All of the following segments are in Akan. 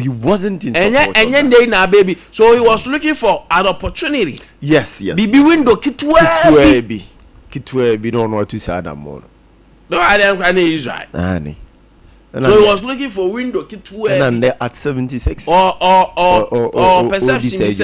he wasn't in support. And they na baby. So he was looking for an opportunity. Yes. Bibi window kitwe bi no no to say Adam mo. No, I don't Israel. So he was looking for window kitwe. And they at 76. Or perception is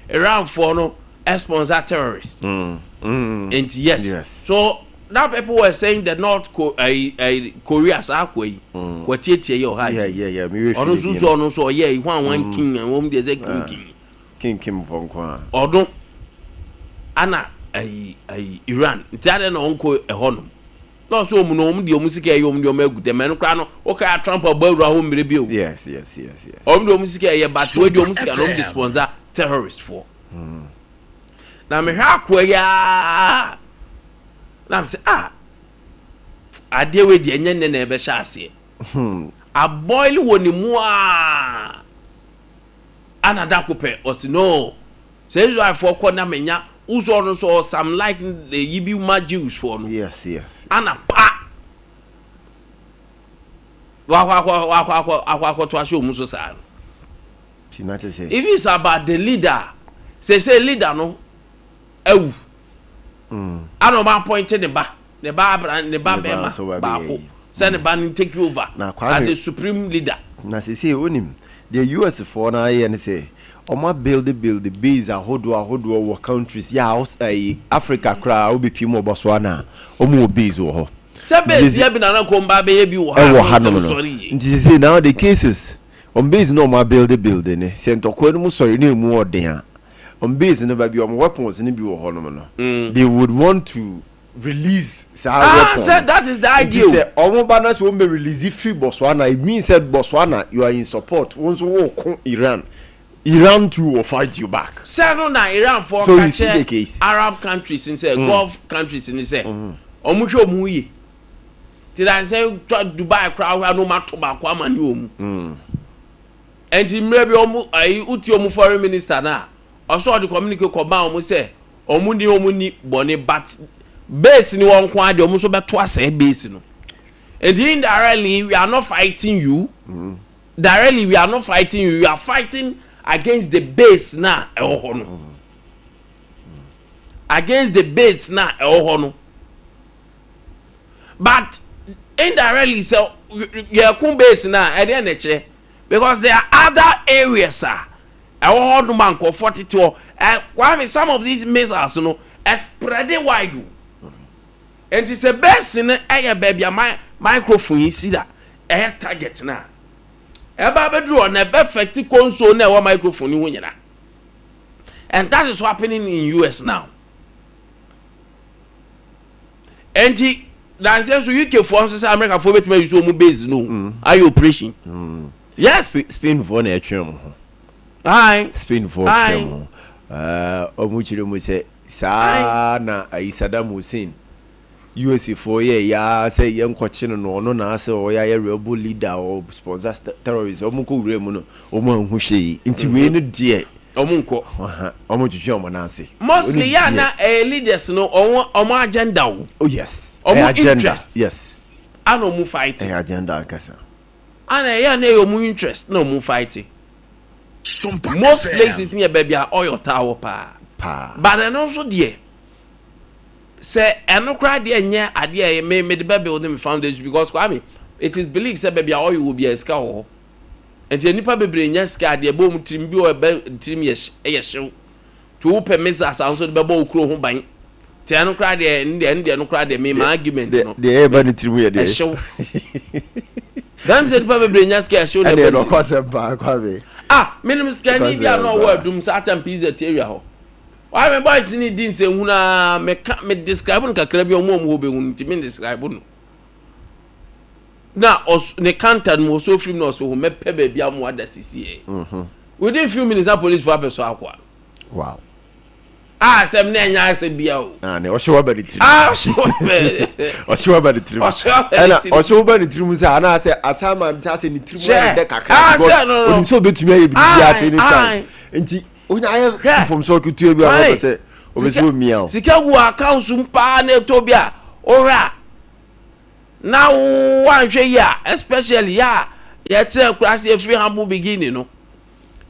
around for no sponsor terrorists. And yes. So now people were saying that North Korea sakwe kwatietie yo high. Yeah. Ono so yeah, one king and one dey say king Kim Fonkwa. Odon ana Iran. Ntiade na onko ehonum. No so mu no mu de omusika ye omu de omagu de men kra no oka Trump abawru aho mire bi o. Yes. Omu de omusika ye but we de omusika no de sponsor terrorist for. Na me hwa akwa ya na say ade we de enye ne ebe sha ase a boil woni mu anada kope o si no say Israel for ko na menya uzo no so some like the yibi ma Jews for no. Yes. Ana pa wa to asho mu so sa say if it's about the leader say leader no ewu ano ma point the ba bema ba send the ban take over as the supreme leader na say onim the US for na here and say oma build the base ahodo wo countries ya Africa kra obi pimo Botswana omo base wo ho te base ya bi na ko mba be bi wo ha sorry nti say now the cases on base no ma build the building say ntokwa no sorry na emu oden on base no ba bi weapons ni bi wo ho no they would want to release weapons. Said that is the idea. Say omo ba na so me release free Botswana, it means that Botswana you are in support once wo Iran too will fight you back. Say no na Iran for so you see the case. Arab countries in say Gulf countries in say omo hwe omu yi ti dan say Dubai crowd no ma to ba kwa mani omu and mre bi omu uti omu foreign minister na also the communicate ko ba omu say omu ni bone but base ni won kwa de omu so beto ase base no and indirectly we are not fighting you directly we are not fighting you, we are fighting against the base na no against the base na no but indirectly so you come base na e dey neche because there are other areas no man ko 42 and Kwame some of these missiles you know spread wide and it's a base in baby microphone you see that air target na eba bedru on a perfect console na wa microphone hu nyina and that is happening in US now and dan say so UK for say America for betima use omu base no are operation yes Spain for na etwem ho Spain for etwem omu chire mu say sa na Saddam Hussein US for ya say yen kwachi no na say o ya rebel leader or sponsor terrorists omu ko wure mu no omu anhu hwe nti we no de omu nko omu twetwe omu na ase mostly ya na leaders no omu agenda oh yes omu interest yes and omu fight agenda akasa and ya na omu interest na omu fight most places near baby are oil tower pa but and also there say enokra de enya ade me the building foundation because Kwame it is believed say baby oil will be a ska ho and nipa bebre nya ska ade bo mu trim bi o be trim ye hyew to permit as also the bebo okro ho ban te enokra de ndie enokra de me argument no de eba ni trim ye de hyew dan say nipa bebre nya ska hyew na be no kwase ba Kwame minimum ska ni bia no wa dum satan pizza area ho why me boys ni din se huna me describe no kakra bi omo ho be hunu ti me describe no na ne canton mo so film no so me pe ba bia mo ada sisi within few minutes that police for person akwa wow sem na nya se bia o ne o show ba the trip o show ba the trip o show ba the trip say ana say asama am say ni trip de kakra o so betumi aye bi dia te ni time nti onya aye from so kutu bi a say o be so miao sika gu account mpa na etobia ora na wan hwe ya especially ya yet class a free humble beginning. No,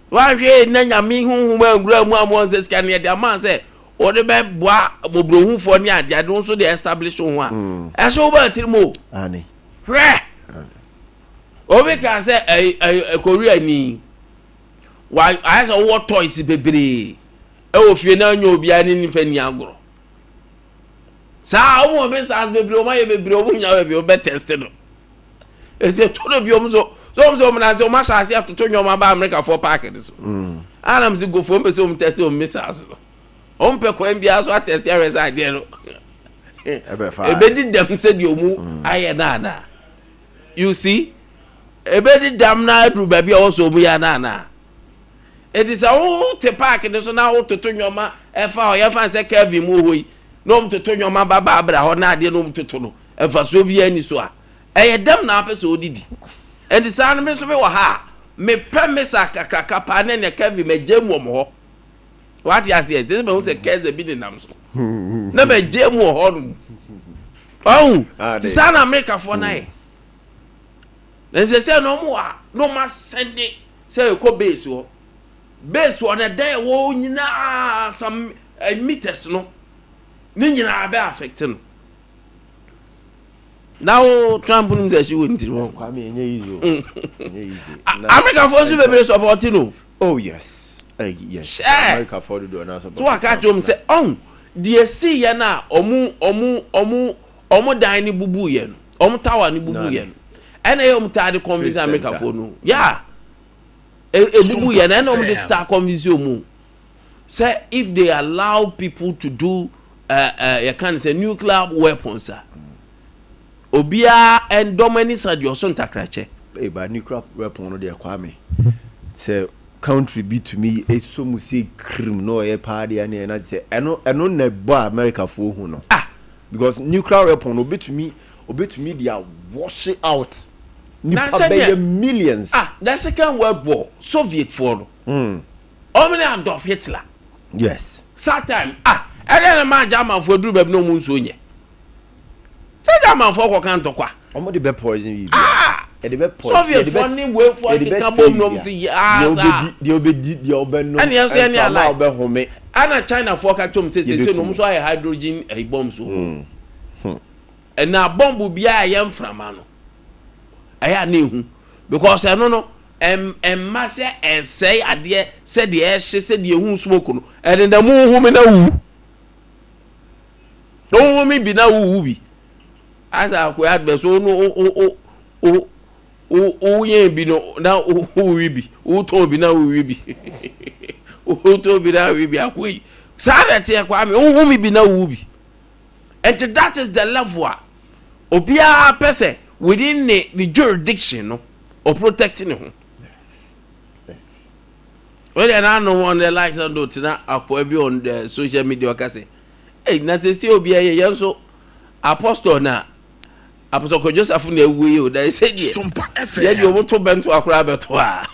why Nanya me whom grandma says can the man say, or the bad bois Bobro for Nia, they don't so they establish one. As over Timo, Annie. Rare. Over can say a Korean knee. Why, I saw what toys baby. Oh, if you know you'll be an infant. Sa wo be sa be bro ma ye be bro wo nya be be tested no e se to do bi o so na se o ma sha se atoto nyoma ba America for park so anam se go for me se o test o missiles no o mpe ko mbia so test ya reside there no e be di dem se di o mu aye na you see e be di dam na adru ba bia o so mu ya na it is a whole te park so na o toto nyoma e fa o ye fa se Kevin mu hoyi no mtoto nyoma baba abra ho na ade no mtoto no efa so bi ani so a eyedam na apese odidi enti sa no me so me wo ha me pemesa kakaka pa na ne Kevin me jemu ho what you say say me say keze bi nam so na me jemu ho no oh stand America for na e say no mo a no ma send say ko base ho na dey wo nyina some meters no ninjina be affecting now Trump nze shi won tiri won Kwame enye easy America for so be support no oh yes yes America for do na support so aka jom say on the see ya na omu dan ni bubu ye no omu tower ni bubu ye no ena ye omu ta de convince America for no yeah e bubu ye na omu de ta convince omu say if they allow people to do you can say nuclear weapons obia and domini said your son takrache ba nuclear weapon no de Kwame say country be to me e so mu say krim no e party and na say eno na bo America for hu no because nuclear weapon no be to me they are wash it out millions the Second World War Soviet for no omni Adolf Hitler yes Satan ere ma German for dru bab no mu nso nye se German for ko kan to kwa omo de be poison bi e de be poison Soviet for ni we for the carbon no si de obe no and yes any allies obe home ana China for ka tom se no so ay hydrogen bomb so and na bomb bia ye mframa no aya na ehu because no masse and say ade said the ash said the hu smoke no and the mu hu me na wu no me bi na wu bi as I ko adverse so no o ye bi no na wu bi o to bi na wu bi o to bi na wu bi akoyi sa that e Kwame o me bi na wu bi and that is the level obia person within the jurisdiction no or protecting him. Well, I know one the likes and do tina akpo on the social media ka say eh na say obi aye so apostle na apostle ko Joseph na ewu o da say die Sompa FM ye di o to bento akora beto a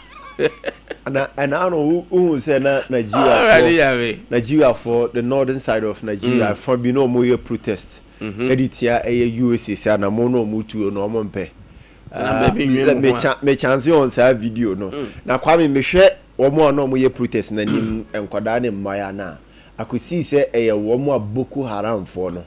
and I know who say na Nigeria for the northern side of Nigeria for be no more protest editia USA say na mo no mutu no mo mpe me chance on say video no na Kwame me hwe omo no mo ye protest na nim enkwada ne mmaya na akosi say womo Boko Haram for no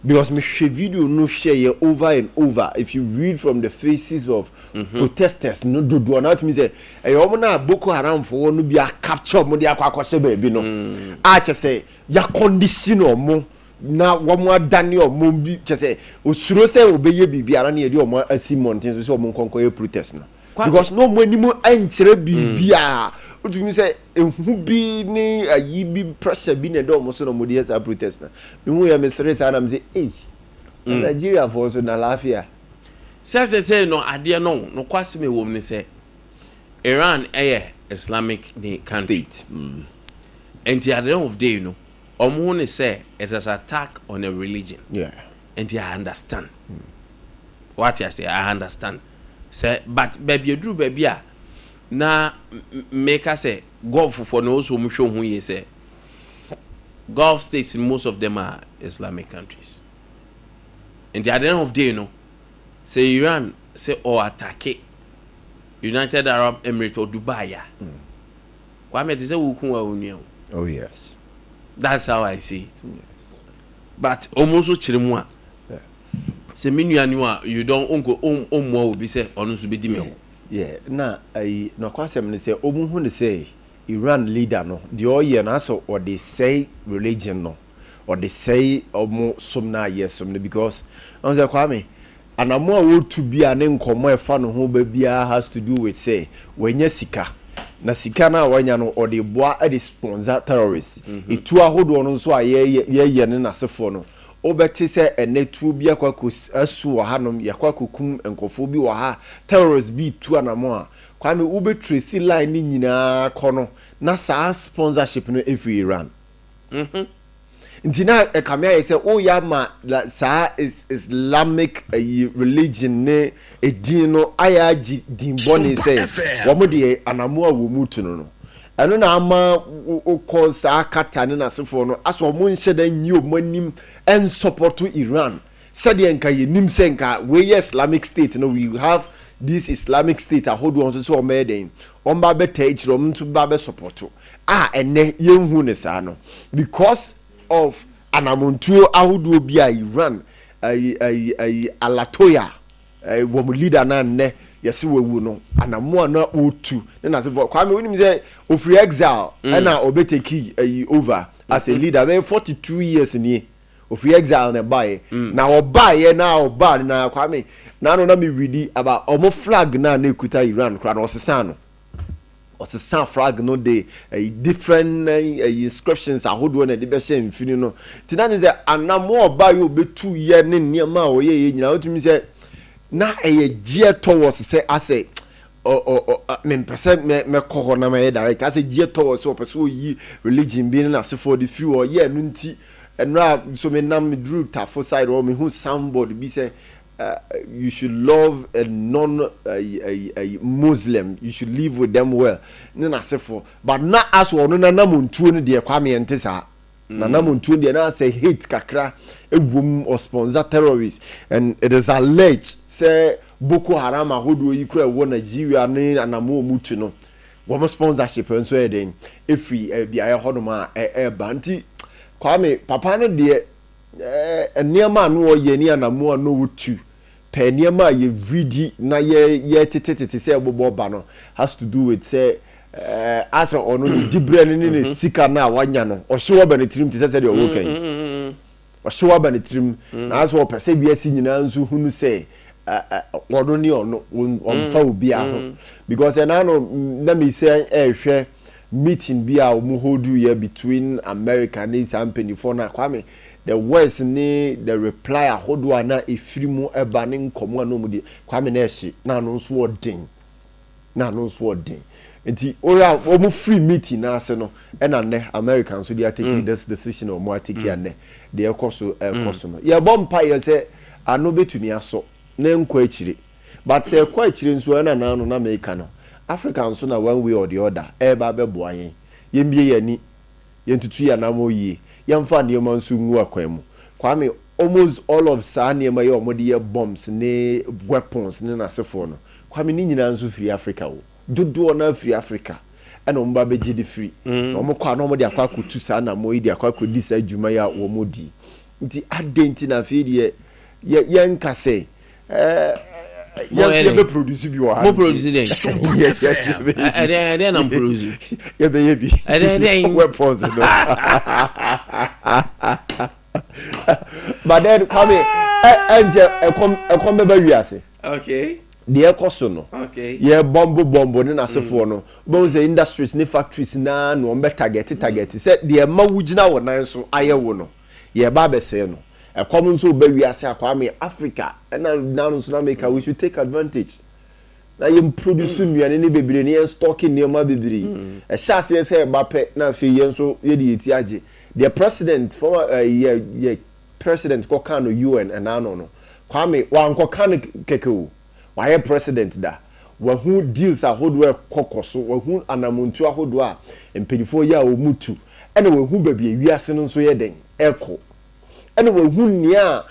because me hwe video no share over and over if you read from the faces of protesters no do not me say womo na Boko Haram for no be a capture mo de akwa baby no a che say ya condition omo na womo adane omo bi che say osuro say obeye bibia na ye de omo asimontin so omo konko ye protest no because no mo animo ankyere bibia what do you say who be ni ayi bi pressure bi na do mo so no mo dey protest na me hu ya me stress and am say Nigeria for so na lafia say no ade no kwase me wom ni say Iran Islamic country state and at the end of day omo ni say it is attack on a religion and I understand what you say I understand say but baby drew baby na make us say Gulf for no so much who you say Gulf states most of them are Islamic countries and at the end of day say Iran say or attack it United Arab Emirates or Dubai. Kwame is a wuku. Oh yes. That's how I see it. Yes. But almost chirimwa. Se minu you don't unko more be say onu so be di me. Yeah, na no kwasem ne say omu hu ne say Iran leader no the oye na so or they say religion no or they say omo somna yes somna because on say Kwame anamo a wo to bia ne nkomo efa no ho ba bia has to do with say wenya sika na sika na wanya no or the boa e sponsor terrorists etu ahodo no so ye ne nasefo no obeti se enetu bi akwako asu wo hanom yakwakokum enkofo bi wo ha terrorists bi tu anamo a Kwame ube tracy line ni nyina kono na sa sponsorship no every Iran ntina ekamia say o ya ma sa is Islamic religion ne edin no ayaji dinboni say wo mo de anamo a wo mutu no eno na ama o cause akata ne nasefo no aso mo nhye da nyi o manim en support Iran said enka yenim senka we Islamic state no we have this Islamic state hold on so made in on ba beta ichiro mtu ba be support ene yenhu ne sa no because of anamontuo ahodo bi a Iran alatoya wo mo leader na ne yesi wewu no anamo na otu na say Kwame we nim say ofri exile na obeteki over as a leader be 42 years ni ofri exile na buy na obaye na oba na Kwame na no na me read about omo flag na ekuta Iran kra na osesa no osesa flag no dey different inscriptions ahodo na de be share mfini no tinani say anamo obaye obetu ye ne niam a oye nyina otumi say na gie towards say ase me person me ko na me direct ase gie towards so person yi religion bi na ase for the few or ye no nti enra so me nam me drew tafo side or me who somebody be say you should love a non a Muslim, you should live with them well na ase for but na as one na namuntuo no de Kwame ntesa na namuntuo de na say hate kakra egwom or sponsor terrorists and it is alleged say Boko Haram ahodo yi kura wo Nigeria ne anamo mutu no wo sponsorship enso e den efri bia ye hodoma banti Kwame papa no de eniema no wo ye ni anamo no wutu pe eniema ye ready na ye tete say bobo ba no has to do with say as ono dibre ne sika na wanya no o hyewo ba ne trim te say de o wokan o hyewo ba ne trim na as o pese bia si nyina nso hunu say wodo ni ono omfa obi aho because na no na me say hwe meeting bia o mu hold you between America and some penny for na Kwame the words ni the reply ahodo na efirimu eba ne nkomo na omudi Kwame na ehye na no nso odin na no nso odin enti ora omu free meeting na ase no e na ne Americans so they are taking this decision or more take ya ne de ekoso no ye bompa ye say ano betumi aso na nkwa akire but say kwa akire nso na no na America no Africans so na one way or the other e ba be boa yen ye mbie yani ye ntutu ya na mo yi ye mfa ne ma nso ngu akwan mu Kwame almost all of sa ne ma ye omode ye bombs ne weapons ne na sefo no Kwame ni nyina nso free Africa wo dodo na free Africa and omba be gidi free omo kwa na omode akwa kotu sa na mo yi de akwa kodi sa adwuma ya wo modi nti adenti na fe de ye nka say yes be produce bi wa mo produce den yes ade na produce ye be bi ade weapons no but then come anje ekom be ba wiase okay the ekoso no okay ye bombo ne nasefo no bo say industries ne factories na no be target say the ma wugina wo nan so ayewo no ye ba be say no ekom nso ba wiase Kwame Africa na nso na make we should take advantage na ye produce nuane ne bebire ne stocking ne ma bebire e chance say ba pe na fe ye nso ye de yeti age the president former ye president ko kan no UN and no Kwame wan ko kan kekewo wa ye president da wa hu deals ahodo kokoso wa hu anamuntu ahodo a empedifo ya o mutu ene wa hu ba bia wiase no nso ye den eko ene wa hu nia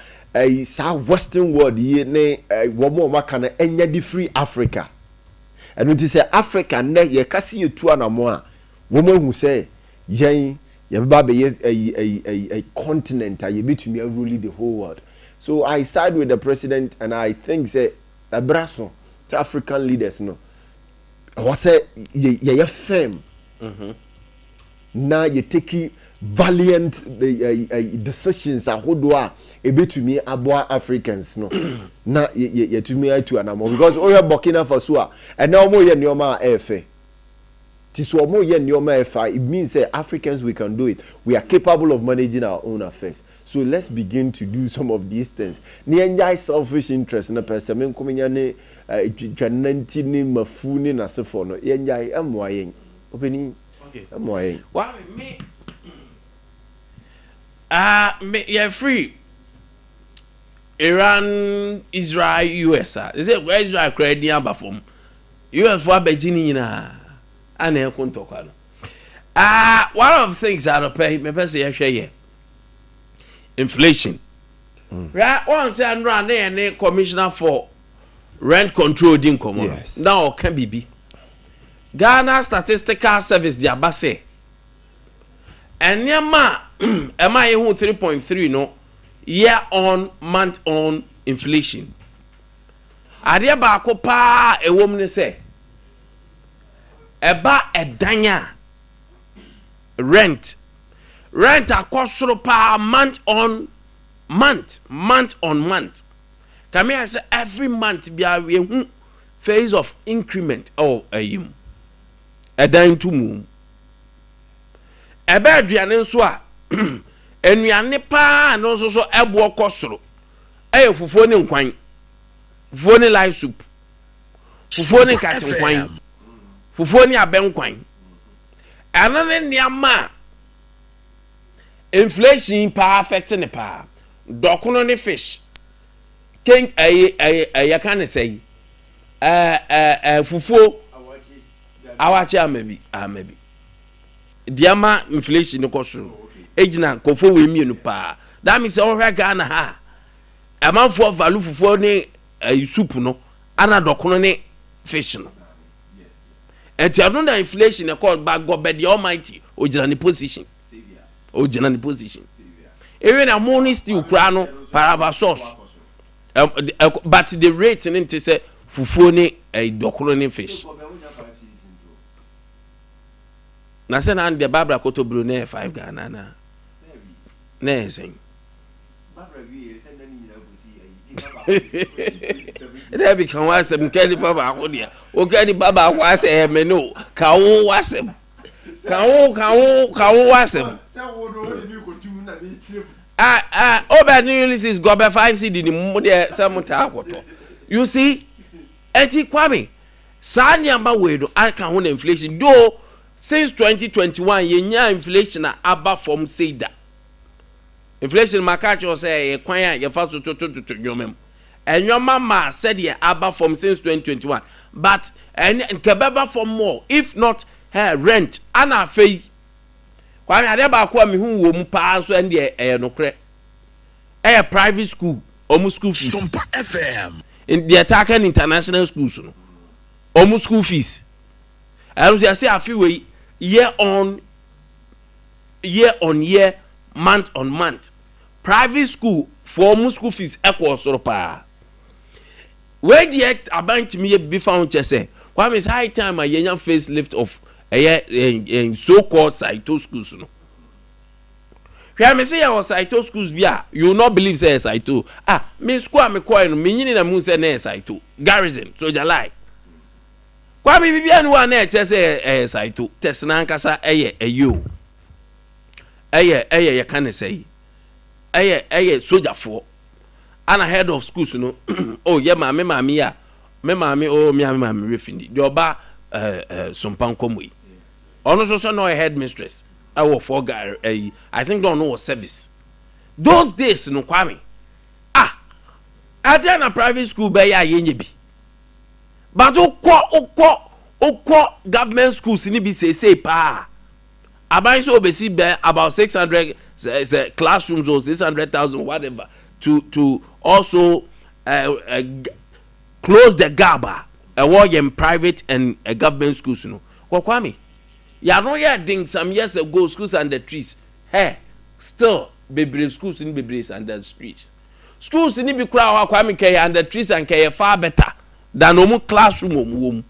sa western world ye ne wo mo maka na enya di free Africa and it is Africa ne ye kasi ye tu anamo a woman who say yen ye ba be a continent ye betumi rule the whole world. So I side with the president, and I think say a brasso to African leaders no was say ye firm now you take valiant decisions ahodoa ebetumi aboa Africans no na ye tumi atu anamo because oya Burkina Faso and now mo ye nioma efe tiso mo ye nioma efa. It means that Africans, we can do it. We are capable of managing our own affairs. So let's begin to do some of these things. Ni enjoy selfish interest na person men komenya ne twananti ni mafuni na sefo no enjoy amoyen openi amoyen wa me me you free Iran, Israel, US. They say where Israel credit aba from US for Beijing nyina ana e kontokwa no. One of the things that I pay me person here inflation. Right, one say and run there commissioner for rent control din komo. Yes. Now can be Ghana Statistical Service di abase. Enyama am I 3.3 no year on month on inflation. Ade ba ko pa ewom ne say eba edanya rent akosoro pa month on month. Come here say every month bia we phase of increment or ayim edan to mum ebe aduane nso a enuane pa no so ebo kosoro fufuo ne nkwan fufuo ne live soup fufuo ne katenkwan fufuo ne abenkwan anane niama inflation pa affect ne pa dokono ne fish king ya kan say fufuo awachi amabi diama inflation kosoro ejina kofo we mienu pa that means ohwa Ghana ha amanfo value fufuo ne soup no ana dokono ne fish no enti anu na inflation e called back go be the almighty ojina ne position even a money still krano parava sauce but the rate in it say fufuo ne dokono ne fish na say na the babra koto bro ne 5 Ghana na saying babra we say na ni na be kan wasem kedi baba akodia o kedi baba akwase e me no ka wo wasem wasem oba new is gobe 5 cd ni mo de samuta akoto you see eti Kwame sanya amba wedo aka ho na inflation do since 2021 yenya inflation aba from seda inflation makacho say kwan ya ye fa so to nyomem enyoma ma said ye aba from since 2021 but and kebaba for more if not her rent ana fei Kwame ade ba ko mi hu wo mu pa so and e nokre private school school fees Sompa FM in the attacking international schools no school fees I was say afi we year on year month on month private school for school fees equal sort of pa where the about me be found say Kwame is high time a young facelift of so called Saito schools no where me say our Saito schools bia you will not believe say Saito me school me coin no me nyini na mu say na Saito garrison soldier lie Kwame bibia no na eche say Saito tesna nkasa eyo ye kan say soldier for and head of schools no oh yeah mama ya me mama refindi the oba Sompa Nkomwe ono so no headmistress I work for guy I think don't know service those days no Kwame at na private school be ya yenye bi but okọ government schools ni bi say pa aban so obesi be about 600 classrooms or 600,000 whatever to also close the gap award private and government schools no Kwame ya no ya ding some years ago schools under trees hey still bebre schools in bebre under the streets schools ni bi kura Kwame kay under trees and kay far better than omu classroom omu.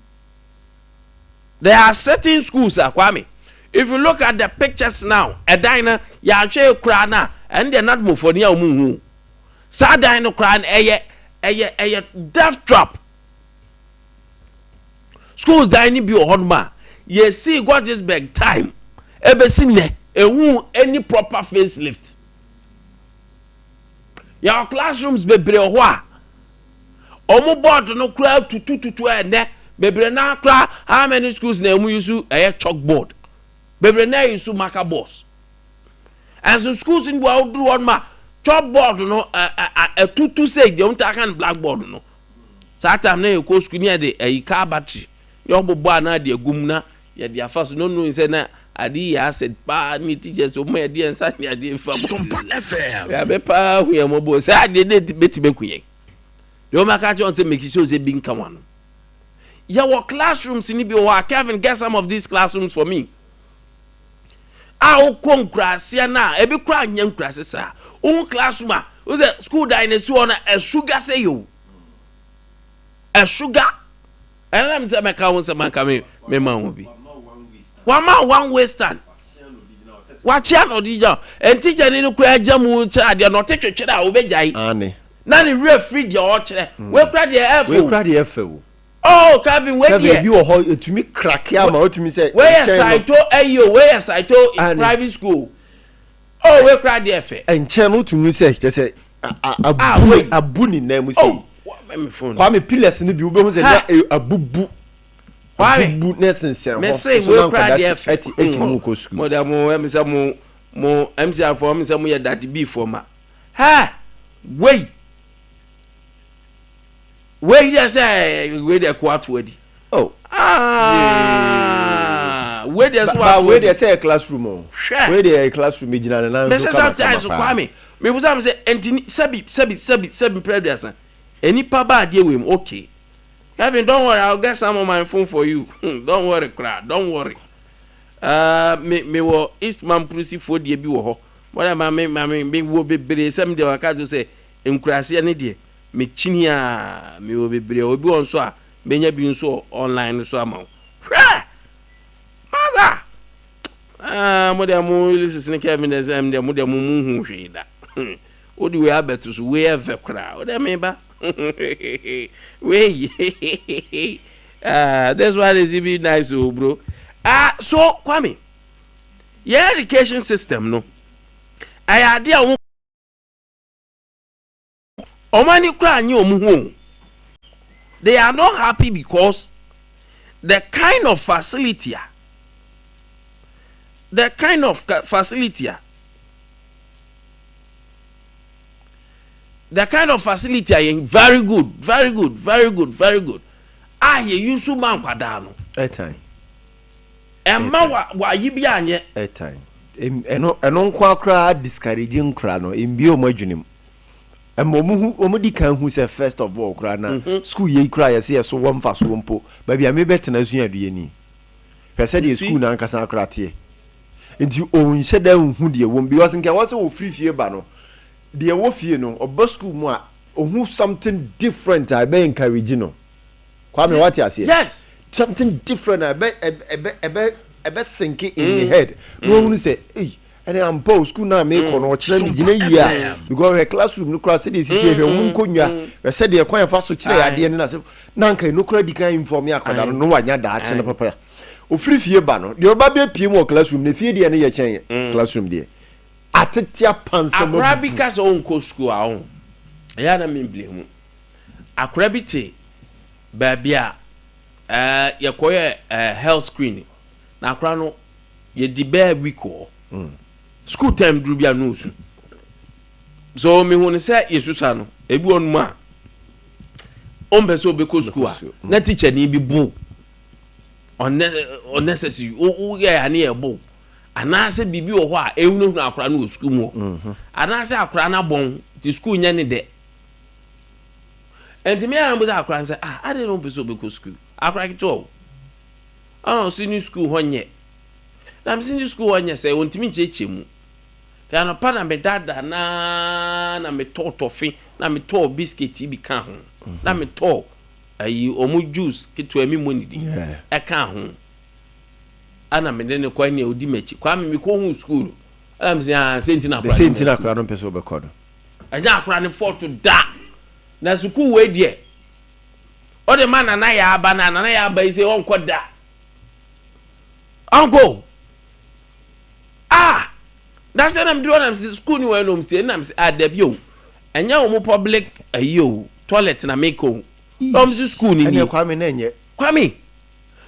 There are certain schools Kwame if you look at the pictures now a diner ya hwe kura na and they not move for near omu sa diner kura na eye death trap schools dine bi ohonma ye see Georgesburg time ebesi ne ehu any proper facelift your classrooms bebre ho a omo board no kura tutu ene bebre na kura how many schools na emu use chalkboard bebre na use marker boards and so schools in bo do one ma chalkboard no tutu say dey unta kan blackboard no satam na e ko school near the car battery your bobo na de agum na ye de afaso no say na adi ya said pa me teachers o me de ensa ne adi fa Sompa FM ya be pa hu ya mobo say adi ne beti bekuye yo maka chon say make sure say bin come on your classrooms ni bi o Kevin get some of these classrooms for me a o konkrase na e bi kra nya nkrase sa o classroom a o say school dynasty on a sugar say you a sugar and let me tell my cousin say man come me man bi one way stand watch ya no dija and teacher ni no kra jamu cha de no tetwetwe da o bejai ane na ni referee de o kire we kra de efu oh Kevin we there bi o ho etumi crack ya ma otumi say we saito ayo we saito in private school oh we kra de efe enche no otumi say je say abu ni na mu say Kwame pillars ni bi ube hu say na abubu abubu na sensen ho me say we kra de efe etimu ko school mo da mo em say mo MC for me say mo ye that be for ma ha we just say we dey quart wedi oh we just what we dey say a classroom oh we dey a classroom gina na me say sometimes Kwame me was am say enti sebi previous any pa ba dey we okay Kevin don't worry I'll get some of my phone for you don't worry crowd don't worry me wo Eastman Prusi for dey bi wo ho what me wo bebre sem dey waka to say enkurase ne dey me chini a me wo bebre obi won so a menya bi nso online so ama hwe maza mo de mo listen Kevin de sem de mo de mo hu hwe da odi we abeto so we eve kra o de me ba we that's why it's even nice oh bro so Kwame your education system no ayade a omani kra anyi omuhu they are not happy because the kind of facility are very good you use man kwada no time emma wa yibi anye time eno nkwa kra discouraging kra no embi o madwunim omudi kan hu say first of all kra na school ye kra ye say so won fa so mpo ba bia me betena su adue ni pese de school na nkasa kra tie nti o nhye da hu de won bi was nke was o free fie ba no de wo fie no oba school mu a ohu something different I be encourage no Kwame what you say yes something different I be sink in the head no one say hey and I'm post school na me kono kire me gina yia because her classroom no class dey sit here won konwa we said dey kwan fa so kire ade ne na se na nka no kura di kan inform ya kwada no wanya da ache no papa o free fie ba no dey oba be pie mo classroom na fie dey ne ye chen classroom dey atetia pansa no Arabica so on ko school a on ya na me blame akrabite ba bia ye koye health screening na akra no ye di ba week o school time duru bia no su so me hu ne say yesusa no ebi onu ma on be so be ko school a na teacher ni bi bu unnecessary o ya na e bu anase bibi wo ho a ehunu na akra no school mu anase akra na bon ti school nya ne de enti me ara mbuza akra nse I don't know person be go school akra kito senior school honye na me senior school honye say wontimi ncheche mu ya no pa na me dada na me to tofi na me to biscuit bi ka ho na me to ayi omu juice kitu emi monidi e ka ho ana me ne kwa ni odi machi kwa me ko hu school ana me say sentina akra no person be kodo anya akra ne photo da na school we die o de man na ya aba na ya aba ise on koda uncle that's what I'm doing. I'm school ni when I'm saying I'm debut. Enya omo public ayo toilet na make o. I'm school ni. Enya Kwame na enye. Kwame.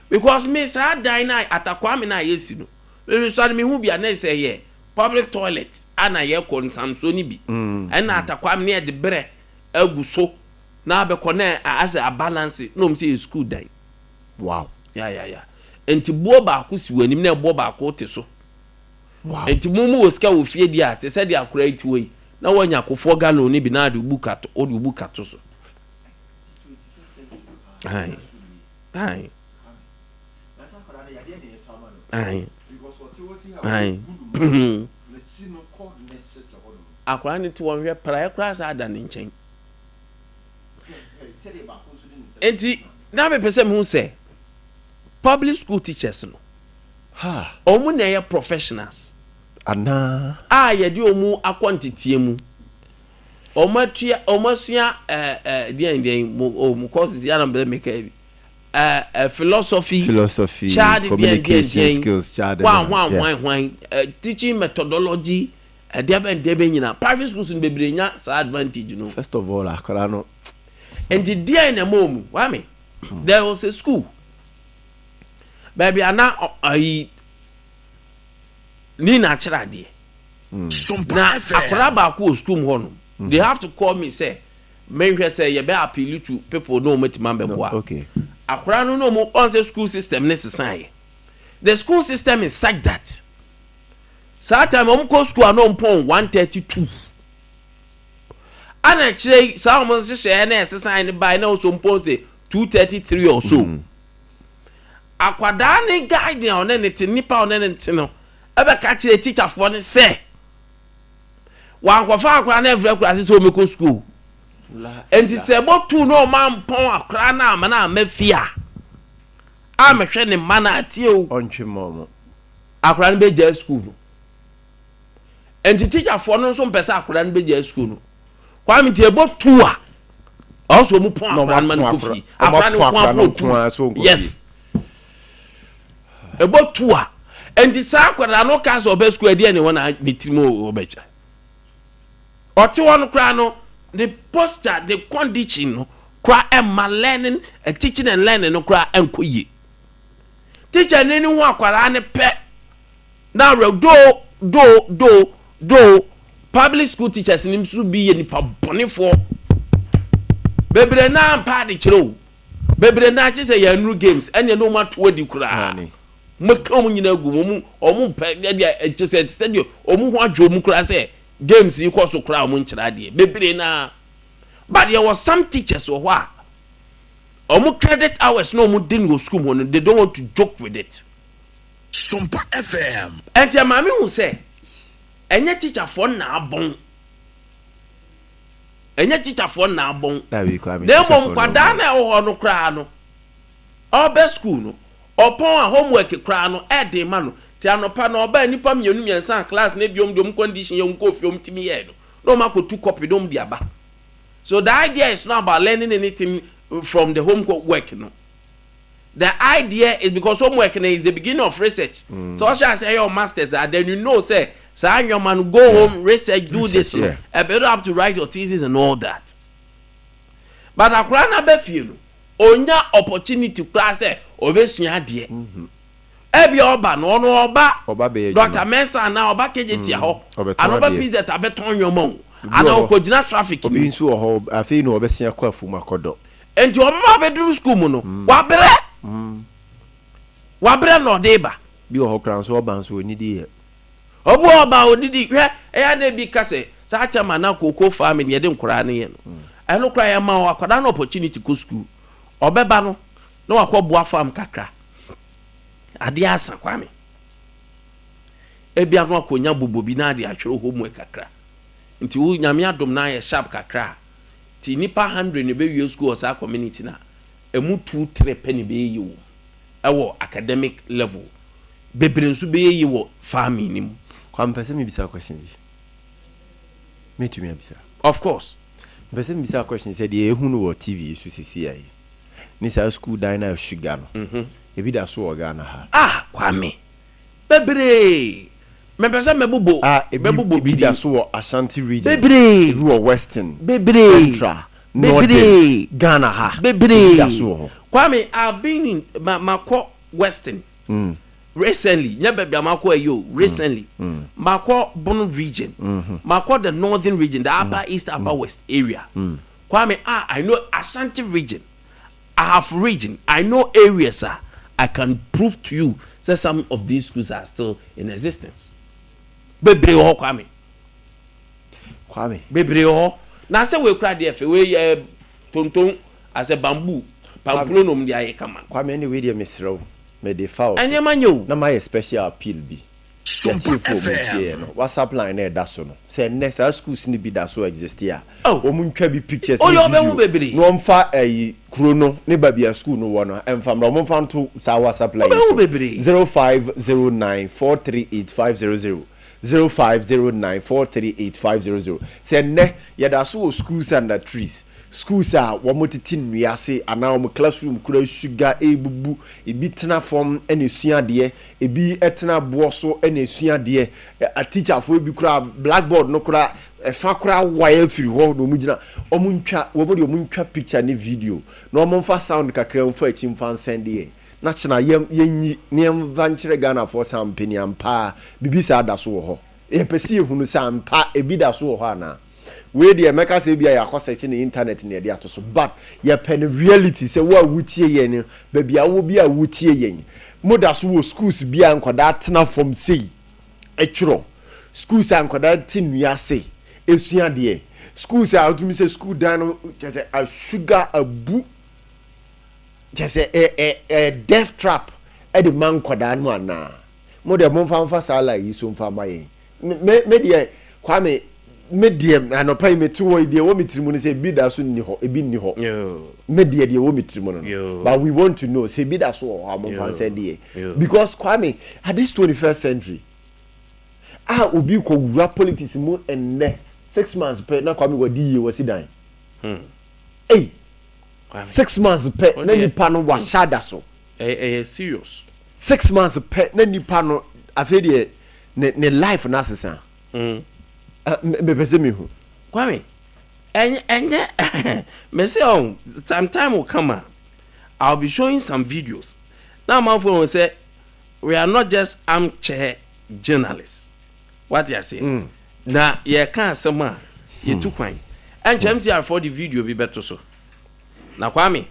Because me say die na atakwame na yesi no. Me so me hu bia na say here public toilet ana ye consumption ni bi. Na atakwame na de bre agu so na be kona as a balance no me say school die. Wow. Yeah. Enti bo ba ko si wanim na bo ba ko te so. Wow. Enti mumu oska wo fie dia te se dia akura iti we na wanya kofo galo ni bi na de bukato o de bukato so ai akura ni ti won hwe pra akura sa ada ni nchen enti na be pese me hu se public school teachers no omu na ye professionals ana yedi omu akwantitiye mu omasua mu courses ya na be make philosophy child communication skills child teaching methodology debe nyina private schools in bebrenya sa advantage no first of all akara no and the dia na momu wa me there was a school baby ana ni na chira de Sompa FM akora ba ko school ho no they have to call me say me say you be appeal to people no metima be boa okay akora no mo on the school system necessary the school system is such that saa time om ko school no pon 132 ana chire saa mo hye na necessary by na so pon say 233 or so akwada ni guide on ne nipa on ne no ebe ka chire teacher for ne say wan ko fa akra na every class so me ko school enti se botu no man pon akra na amana mafia a me hwe ne mana atie o ontwe momo akra ne be ja school no enti teacher for no so mpesa akra ne be ja school no kwa me tie botu a also mu pon akra man ko fi akra ne pon so yes botu a enti sa akra no ka so be school ade ne wona ne timo obecha oti won kra no the posture the condition no kra emma learning teaching and learning no kra enkoye teacher ne ni hu akwara ne pe na do public school teachers nim so bi ye nipa bonefo bebre na ampa de kiro bebre na che se ya nru games ene no ma to adi kra mekam nyina gu mu omu pe dia che se dio omu ho adwo mu kra se games yi ko so kra omu nchira de bebre na but there was some teachers who are omu credit hours no mu din go school ho no they don't want to joke with it. Sompa FM and your mami who say enye teacher for na abon enye teacher for na abon na we Kwame dem kwada na ho no kra no obe school no opon a homework kra no e de ma no ti anopa no oba nipa mienu miensa class na biom dom condition ye nko fiom timi ye no ma ko two copy dom di aba. So the idea is not about learning anything from the homework no. The idea is because homework is the beginning of research. So I shall say your masters then you know say your man go home research do this no. I better have to write your thesis and all that. But akura na be feel onya opportunity class there obesua de. Ebi oba no oba be Dr. Mensa na oba kejeti ho anoba pizza abeton yomo ana okojina traffic obi nso ho afi no obesia kwa afumu akodo enti oba be do school mu no wabre no deba bi ho kran so oba nso onidi ye oba onidi hwe eya na bi kase sa chama na koko family ye de nkura ne ye no I no cry ma wa kwada no opportunity go school obeba no na wakobua farm kakra ade asa Kwame ebia no akonya bobobi na ade atwere homework kakra nti wo nyame adom na ye sharp kakra ti nipa 100 ne be wie school or sa community na emu 2-3 penny be yi wo ewo academic level bebre nso be yi wo farming nim Kwame pese me bisa question bi me to me bisa of course pese me bisa question say the ehunu wo TV so sisi ai ni sa school diner sugar no ebi da so organa ha Kwame bebre me pese me bubo ebi da so Ashanti region bebre ebi wo western bebre central northern Ghana ha bebre da so Kwame I've been in Mako western recently nyebe Mako ayo recently Mako Bono region Mako the northern region the upper east upper west area Kwame I know Ashanti region I have region I know areas I can prove to you that some of these schools are still in existence bebre ho Kwame bebre ho na say we kra dey fe we tonton as a bamboo pampronom dia ye kama Kwame any way dey mesrew me dey foul anya manyo na my special appeal bi Sompa FM WhatsApp line na da so no say next schools ni bi da so exist here o mu ntwa bi pictures o yo be mu bebre no mfa kuro no ne babia school no wo no emfa mra mo mfa nto sa WhatsApp line 0509438500 0509438500 say ne ya da so schools under trees schools are womotiti nwiase ana wom classroom kura sugar ebubu ebi tena form ene sua de ebi etena boso ene sua de a teacher fo ebi kura blackboard no kura fa kura wire free ho no mugina omuntwa wobodi omuntwa picture ne video no omfa sound kakra mfa achi mfa send ye na chena yenyi ne mvanchire Ghana for some penny ampa bibisa da so ho e pesi ehunu sampa ebi da so ho ana we dey make us be ya search in internet na dey atoso but ya pen reality say wo awutie ye ni ba bia wo bi awutie ye modas wo schools bia nkoda tena from sei etwro schools ankoda tinua sei esua de schools a utumi say school dan just a sugar abu just a death trap e de man koda no ana mo de mo mfa sala yi so mfa maye me de Kwame medium anopai metu we dey wo mitirimu ne say bida so ni ho ebi ni ho media dey wo mitirimu no but we want to know say bida so how mo fan say dey because Kwame at this 21st century obi ko wura politics mu enne 6 months pe na Kwame go di ye wasi dan 6 months pe na nipa no wa shada so serious 6 months pe na nipa no afede ne life na sesa me pese me hu Kwame enye me say on sometime will come I'll be showing some videos now my phone say we are not just armchair journalists what you say na ye kan asema ye tu kwan and MCR for the video be better so na Kwame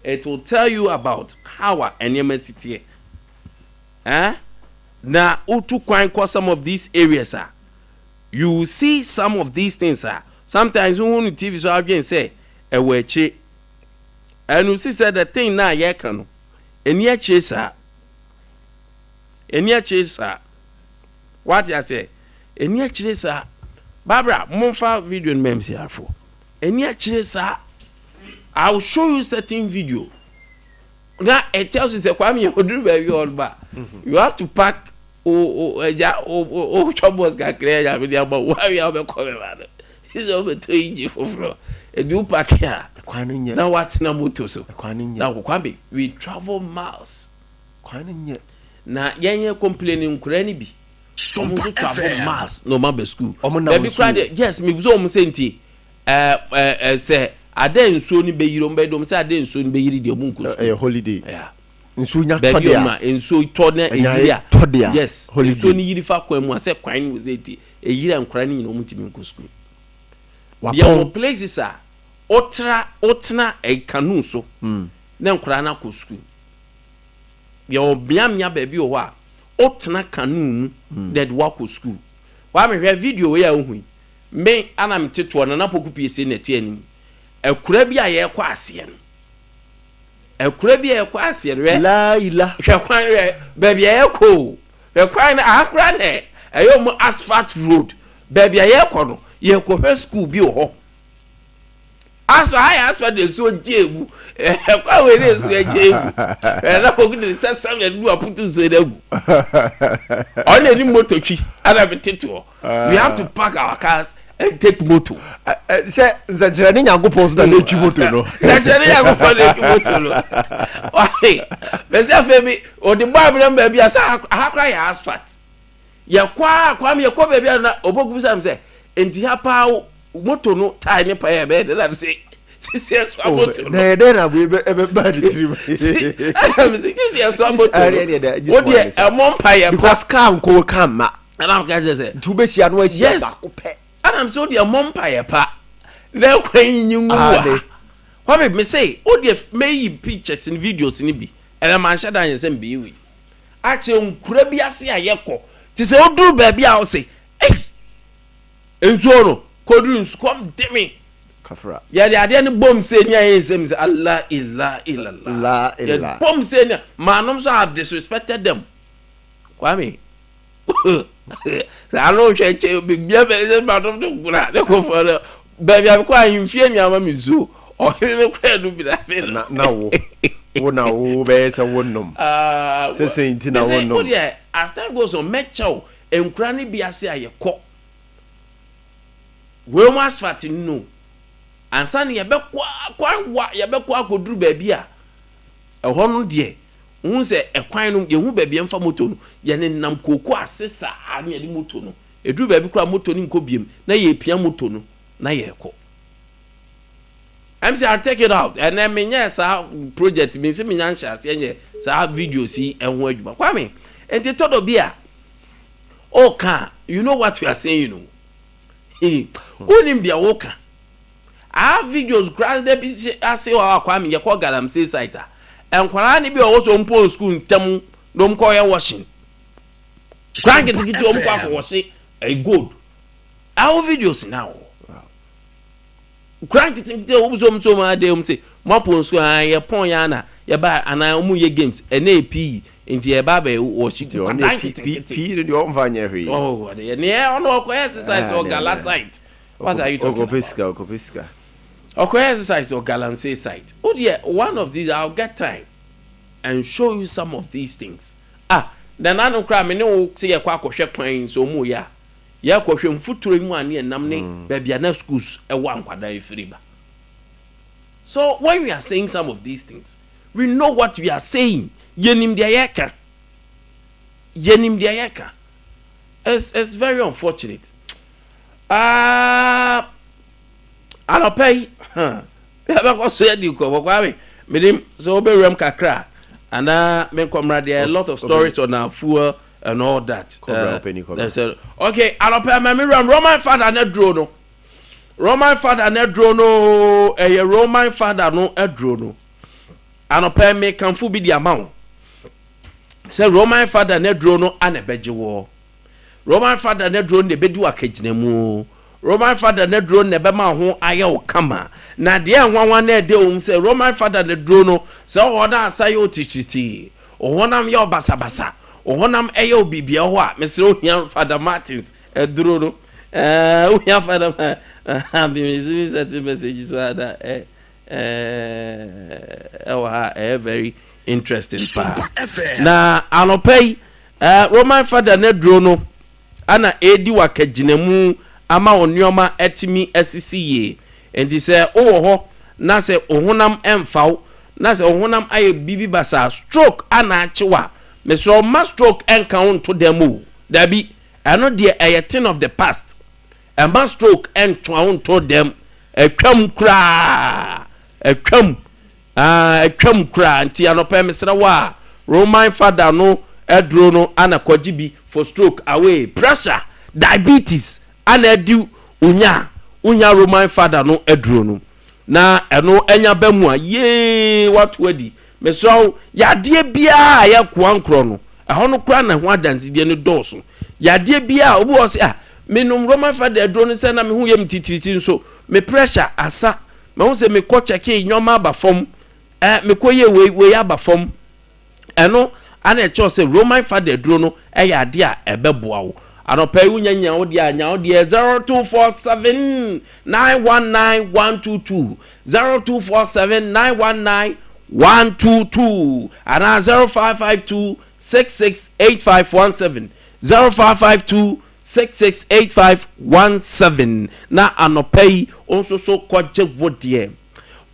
it will tell you about how an city na utu kwan kwa some of these areas you will see some of these things sometimes when on TV so again say ewechi and you see say the thing now ye can eni chesa what you say eni chesa Barbara monfa video in MCR for eni chesa I will show you certain video now it tells you say Kwame you do baby all back you have to pack chobos ga clear ya be about why we have come about is over to easy for e do pack here kwanu now what na moto so kwanu now Kwame we travel miles kwanu na yenye complaining kurani bi Sompa travel miles no ma be school there be crowd yes me so mo senti say ade nsuo ni be yiro mbe dom say ade nsuo ni be yiri de mo nko school holiday yeah nsuo nya todia nsuo to na eyiria yes nsuo ni yiri fa kwan mu ase kwan ni wozeti eyiria nkora ni nyina omutimi nko school ya places otra e kanu so na nkora na ko school ya obiamya baby o wa otna kanu mu that work school wa me hwe video we ya ohu me ana mteto na poku pese na tie anim ekura bi a ye kwa ase no ekura bi a ye kwa ase re la ila hwekwan re baby ye ko hwekwan na akura ne eyom asphalt road baby ye ko no ye ko hwe school bi ho aso high asphalt de so jebu kwa we re so jebu na ko gidi sesam na du aputu so da gu on any motor twi ana betito we have to park our cars and take motor say zajirani nyagopon so da na twi motor no zajirani nyagopon na twi motor no why best afemi o de bible ba bia sa akra ya asphalt ya kwa me ko ba bia na obogu sam say enti ha pa motor no tie ne pa ya be na say this motor na dey na we be bad trip I'm saying this is so motor o de amompa ya because car ko kan ma and I'm going to say tu be sia no sia yes and I'm so the amompa ya pa na kwan yin wa what me say o de may pictures and videos ni bi and man shada yin say bi wi a che nkura bi ase ayeko ti say o duru ba bi a o say enzo no koduru come demi kafra ya de ade ne bom se nya yin say Allah illa illallah la illa bom se nya manom so have disrespected them Kwame I know che be bia be manom de kura de ko for baby am kwa himfie nya ma mizu o ne kura do bi da fe na wo na wo be se wonnom se senti na wonnom as time goes on mecho enkura ne bia se ayekọ we must fat no ansa ne ye be kwa ye be kwa akoduru ba bia ehọ no de hu se ekwan no ye hu ba bia mfa moto no ye ne nam koku asesa ane ye moto no eduru ba bi kura moto ni nko biem na ye pia moto no na ye ekọ I'm say I'll take it out and then me project me say me nyanhas ye say video see enho adwuma Kwame enti todo bia oka you know what we are saying you know onim dia oka our videos grass dey be say Kwame ye ko galam say site enkwara ni bi o so mpo school ntam no mko ye washing grand get o mko akwo a good our videos now grand get o so ma dey say mapo school ye pon ya na ye ba ana mu ye games ene ep nti ye ba ba washing p de o mfanya hwe oh de ne ono ko exercise or gala site what are you talking about Okopiska okay exercise or galamsey site oh dear one of these I'll get time and show you some of these things then I don't cry me no say ya kwa kohwe kwan so mu ya kohwe mfuturo mu ane nam ne babia na schools e wa nkwada efiriba so when we are saying some of these things we know what we are saying yenim dia yeka it's very unfortunate I don't pay ya ba so ya di ko Kwame medim so be rem kakra and men come there a lot of stories on our fuel and all that okay I don't pay me Roman father na dro no Roman father no edro no I don't pay me kan fu bi di amount say Roman father na dro no anebeje wo Roman father na dro no be di wakagina mu Roman father na drone ne bema ho aye kama na de anwanwa na de say Roman father na drone so ho na asaye otichiti o honam ye obasabasa o honam eye obibia ho a mesre ohia father Martins drone ohia father be me send messages so that very interesting na anopay Roman father na drone ana edi wakaginamu ama onioma etimi asisiye enti se owo ho na se ohunam emfaw na se ohunam aye bibi basa stroke ana achewa me so ma stroke encounter to them dabi ano de a thing of the past and ma stroke encounter to them atwam kra nti anopa mesra wa Roman father no edro no ana kwajibi for stroke away pressure diabetes ana di unya Roman father no edro no na eno enya bamu a ye watu adi meso yade bia ya kwankro no eho no kra na ho adansidie no doso yade bia obi wo se menum Roman father edro no se na me hu yem titiriti nso me pressure asa me ho se me ko check nyoma aba fom me ko ye we aba fom eno ana e cho se Roman father duro no e ya ade a ebeboa wo anopa yu nyanya wo dia nya wo dia 0247 919 122 0247 919 122 and 0552 668517 0552 668517 na anopai onso so kwaje vodie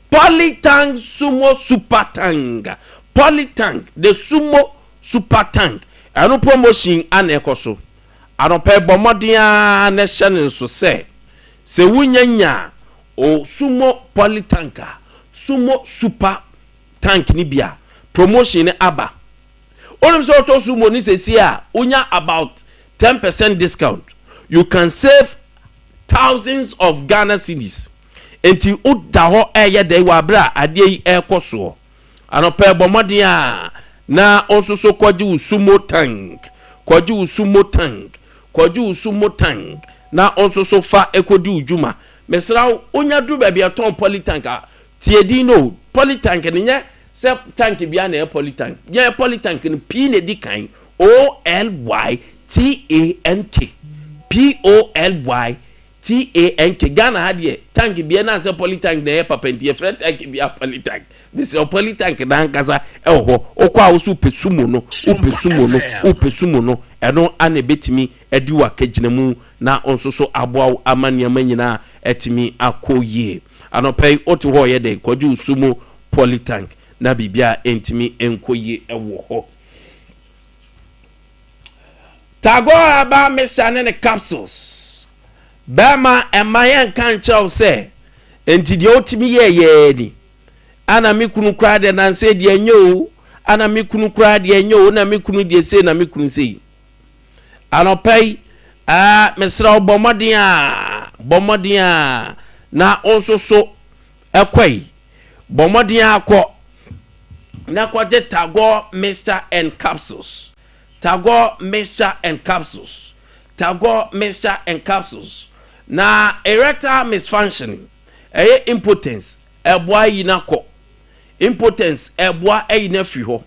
Polytank Sumo Super Tank Polytank the Sumo Super Tank eno promotion ana ekoso anopai bomodia na hye so se wunyanya o Sumo Polytanka Sumo Super Tank ni bia promotion ni aba onim so to sumo ni sesi a unya about 10% discount you can save thousands of Ghana cedis enti uda ho eye dey wa bra ade yi ekoso anopa bomodin a na onsoso kwaji Sumo Tank kwaji Sumo Tank na onsoso fa ekodi ujuma mesra unya du ba bia ton Polytank a tiedi no Polytank ni nye se tank bia na Polytank ye Polytank ni p ne di kan OLYTANK POLYTANK Ghana hadie tank bia na se Polytank na ye papentie friend tank bia Polytank this Polytank na nkasa ho okwa wo su pesumo no eno ana betimi edi wa kaginamu na onsoso aboa amania manyina etimi akoyie anopay oti ho ye de kwaju Sumo Polytank na bibia entimi enkoye ewo ho tago aba mechane ne capsules bema emayen kan chaw se enti de otimi ye ni ana mikunu kra de nan se de enyo ana mikunu kra de enyo na mikunu de se na mikunu se anopay mesra bomodin na onsoso ekwai bomodin akọ na kwaje tago mixture and capsules na erectile misfunction impotence eboa yinako impotence eboa ayina fi ho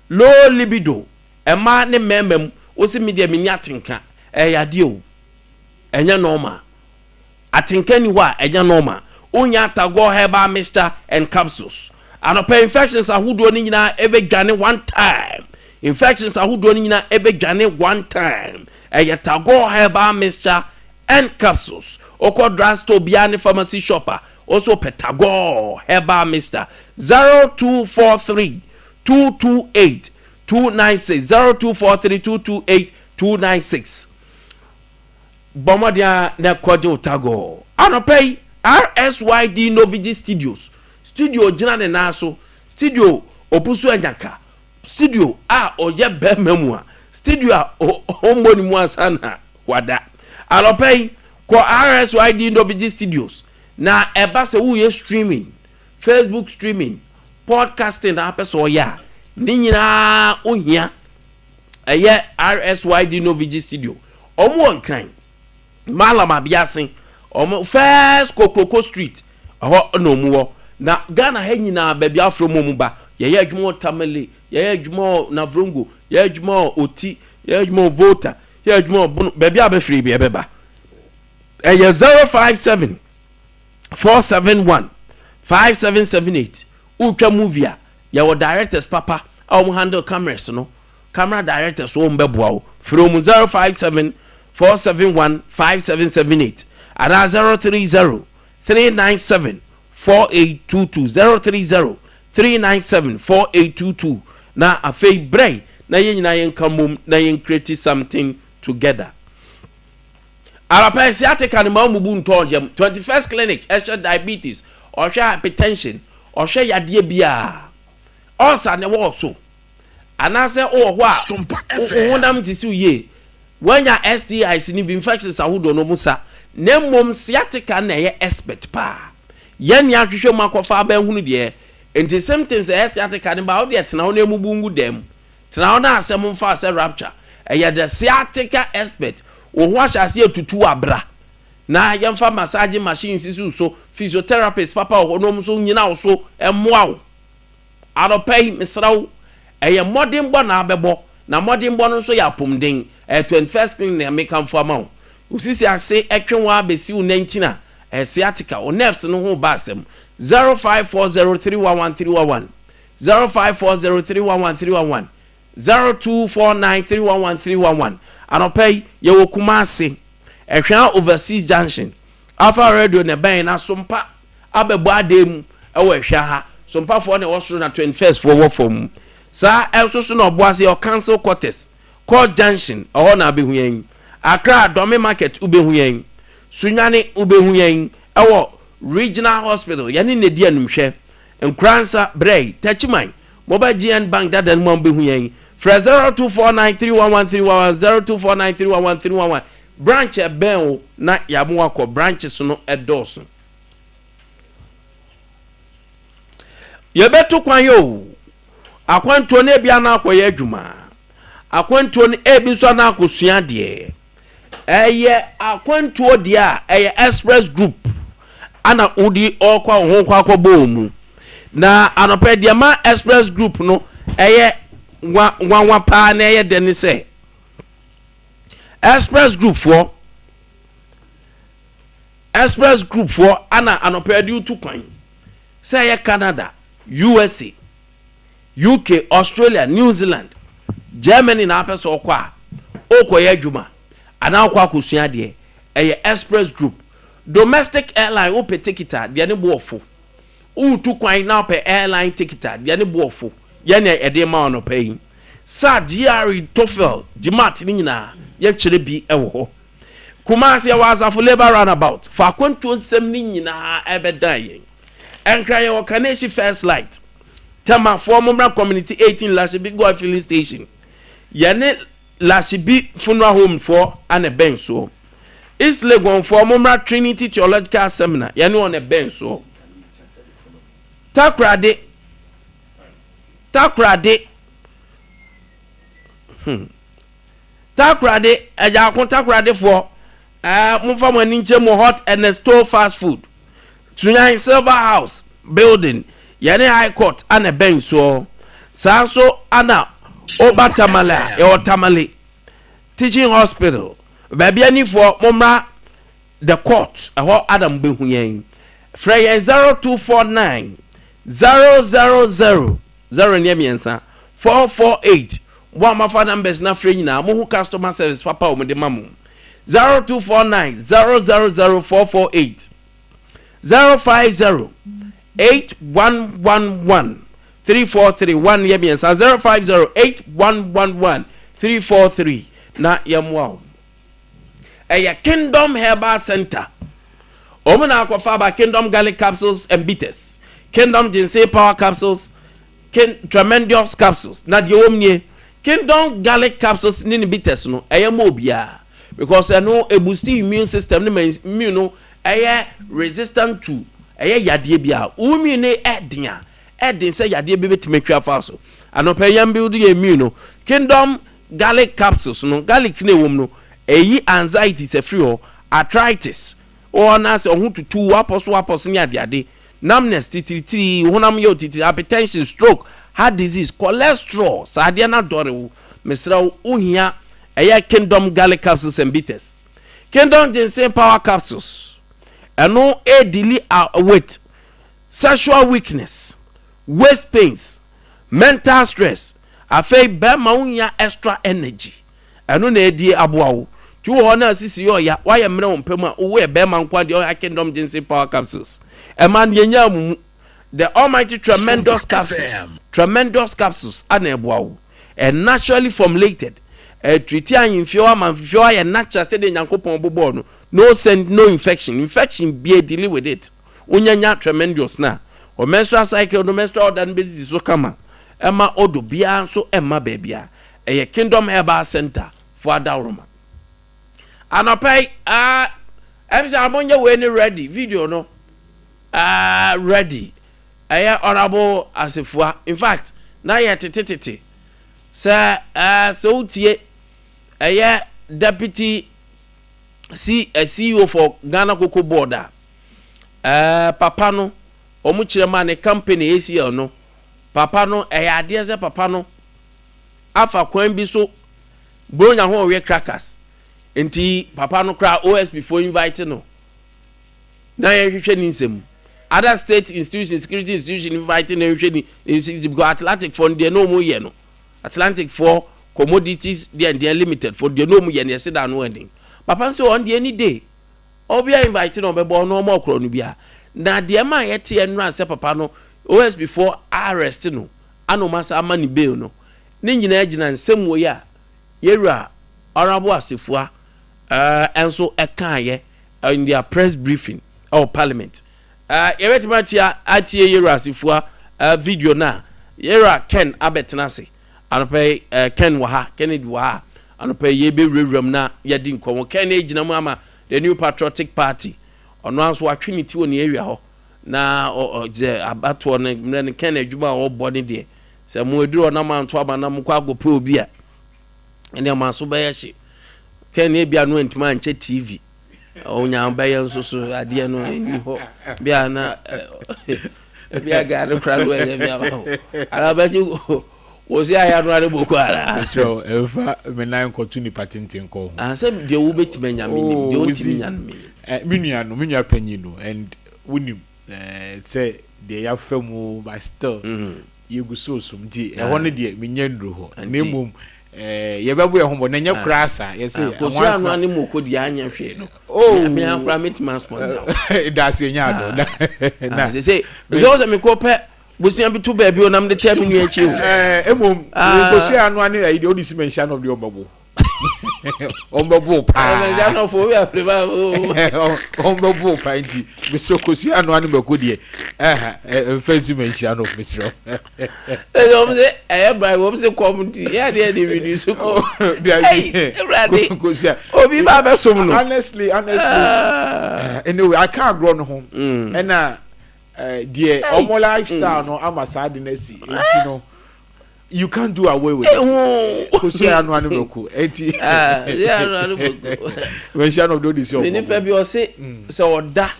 low libido ema ne memem osi media minya tinka yade o enya normal atinka ni wa enya normal unya tago herbal mixture and capsules anopa infections ahodo ni nyina ebedwane one time tago herbal mixture and capsules oko drugstore bia ne pharmacy shopper also petago herbal mixture 0243 228 296 0243 228 296 bomodia na kwaje tago anopa RSYD Novigi studio jina ne naso studio opusu anyaka studio oye bememu studio homoni mu asana wada alopay ko RSYD Novigi Studios na eba se wo ye streaming Facebook streaming podcasting na peso ya ni nyina ohia eye RSYD Novigi Studio omo onkran malama biasen omo first kokoko street ho no mu na Ghana ha nyina ba bia afro mu ba ye adwuma tamale ye adwuma na vrongo ye adwuma oti ye adwuma vota ye adwuma ba bia ba free bia beba 057 471 5778 utwa movie ya wo directors papa au handle cameras no camera directors wo mbeboa wo from 057 471 5778 and 030 397 4822 030 397 4822 na afei bray na yenyina yenkamom na yen create something together arapesi atika ni mamubu ntonjem 21st clinic extra diabetes or hypertension or yade bia ulcer ne wo so anase ho a wonam tisi ye wanya STIs ni infections ahodo no musa nemmom sciatica na ye expert pa yen ya hwehwe makofa ba hunu de enti symptoms sciatica ni ba wo de tena wo na mubungu dem tena wo na asem mfa ase rapture eye the sciatica expert wo ho ahyase atutu abra na yɛmfa massage machine sisu so physiotherapist papa onom so nyina wo so emmoa wo aropai misrawo eye modern bo na abebo na modern bo no so ya pomden 21st clinic me kamfo ama usisi ase etwenwa abesi wo nantina sciatica o nerves no ho ba asem 0540311311 0540311311 0249311311 aropai ye wo Kumasi ehwa overseas junction Alpha radio ne ben na Sompa abebo adem ewo ehwa ha Sompa for ne wosoro na 21st for wo fom sa elso na oboase o cancel quarters call junction oho na abehu yen Accra Dome market ubehu yen Sunyane ubehu yen ewo regional hospital yani ne dia numhwe Nkransa Brey Tachiman Mobile GN Bank dadan mo ubehu yen 0249311311 0249311311 branch ben na yamu akọ branches no edos yebeto kwan yo akwanto na bia na akọ ye adwuma akwanto na ebi so na akosua de eye akwanto de a eye express group ana udi okwa ho kwa akọbọ mu na anope de ma express group no eye wa pa na eye de ni se express group for ana anopedi utu kwan say Canada, USA, UK, Australia, New Zealand, Germany na apese okwa okoye adwuma ana okwa akosua de express group domestic airline ope ticketa de ne boofo utu kwan na ope airline ticketa de ne boofo ye na ede ma onopai sa GRE TOEFL jimat ni nyina ye kire bi ewo ho Kumasi ya wasafo labor runabout fa kwantu nsem ni nyina ebedan yen enkra ye Okaneshi first light tema former community 18 Lashibi go filling station yene Lashibi funeral home for an ben so East Legon former Trinity Theological Seminar yene on a ben so takrade takrade eja kon takrade for mumfa mani nche mo hot and store fast food Tunyan Silver House building yani high court and a bench so sanso ana obatamala e otamale teaching hospital baby ani for momra the court ho adam behu yen frey 0249 000 0 nyamiensa 448 one mafa numbers na frey nyina mo customer service papa o de mamu 0249 000 448 050 8111 3431 yemiensa 050 8111 343 na yamwa eya Kingdom Herbal Center omuna akwafa ba Kingdom Garlic Capsules and Bitters Kingdom Ginseng Power Capsules Tremendous Capsules na de omnie Kingdom Garlic Capsules ni bitters no eya mo bia because no a boosting immune system no immune no eye resistant to eye yade bia umi ne edin say yade be betimekwa faso anopa yam build immune no Kingdom Garlic Capsules no garlic ne wom no eyi anxiety se free or arthritis or na se ohun tutu wapos ni ade numbness titiri honam yo titiri hypertension stroke heart disease cholesterol sadia na dore mesra ohia eye Kingdom Garlic Capsules and Bitters Kingdom Ginseng Power Capsules eno e deal with sexual weakness waist pains mental stress afei be ma unya extra energy eno na edi aboawo tu ho na sisi yo ya wa ye mre ompem a wo e be ma nkwa de Kingdom Ginseng Power Capsules e man yenya mu the almighty tremendous capsules ana eboawo and naturally formulated treaty infio amanfio ya natural say de nyankopon bobo no send no infection be deal with it unyanya tremendous na o menstrual cycle no menstrual order basis so kama ema odo bia so ema bebia eye Kingdom Herbal Center for Adawroma anopai emsa amonye we ni ready video no ready eye honorable asefua in fact na ye tete say so tie eye deputy see a CEO for Ghana Cocoa Board papa no omu kire ma ne company ACL no papa no ade ze papa no afa kwan bi so bronya ho we crackers enti papa no kra OS before invite no na ye hwehwe ni nsem other state institution security institution inviting na hwehwe ni go Atlantic for there no mo ye no Atlantic for commodities there limited for there no mo ye na se da no ending papa so on the any day obi invite no be born no more kro no bia na de ma yete enra se papa no OS before arrest no anomasa amani bail no ne nyina agina nsem wo ya yewura honorable asefua enso ekaye in their press briefing or parliament yebetima tia atie yewura asefua video na yewura Ken abetenase anope Ken waha Kennedy waha anope yebe rewram na yadi nkomo Ken agina mu ama the New Patriotic Party ono anso atweniti woni area ho na je abato ne Ken adwuma ho body de se mo eduro na manto aba na mkwa agope obi a ene amanso ba yehye Ken e bia no antuma anche TV onya ba ye nso so ade no eni ho bia na bia ga no kra lo ye bia ho ara ba ji wo si aya no are boko ara so efa me nan kotu ni patentin ko se de wo betime nya minim de ontimi nya no minua panyi no and wunim say de ya famu by still yegu so sumti e hono de menya nduro ho na mum ye bebu ye hombo na nya krasa ye say ko anu ani mokodi anya hwe no me akra metima sponsor da se nya do na say so me ko pe busia bi to baabi onam de tell me nu achi emom ko si anu ani ayi de onisi mention of the ombabu ombabu pa mention of we apreba ombabu pa nti misro ko si anu ani makodi fancy mention of misro om say bra om say community ya de reduce ko ko si obi ba be som no honestly anyway I can't grow no home and dear omo lifestyle no amasade na si enti no you can't do away with it ko se anu anu boku enti anu boku when she no do this your me pe bi o se oda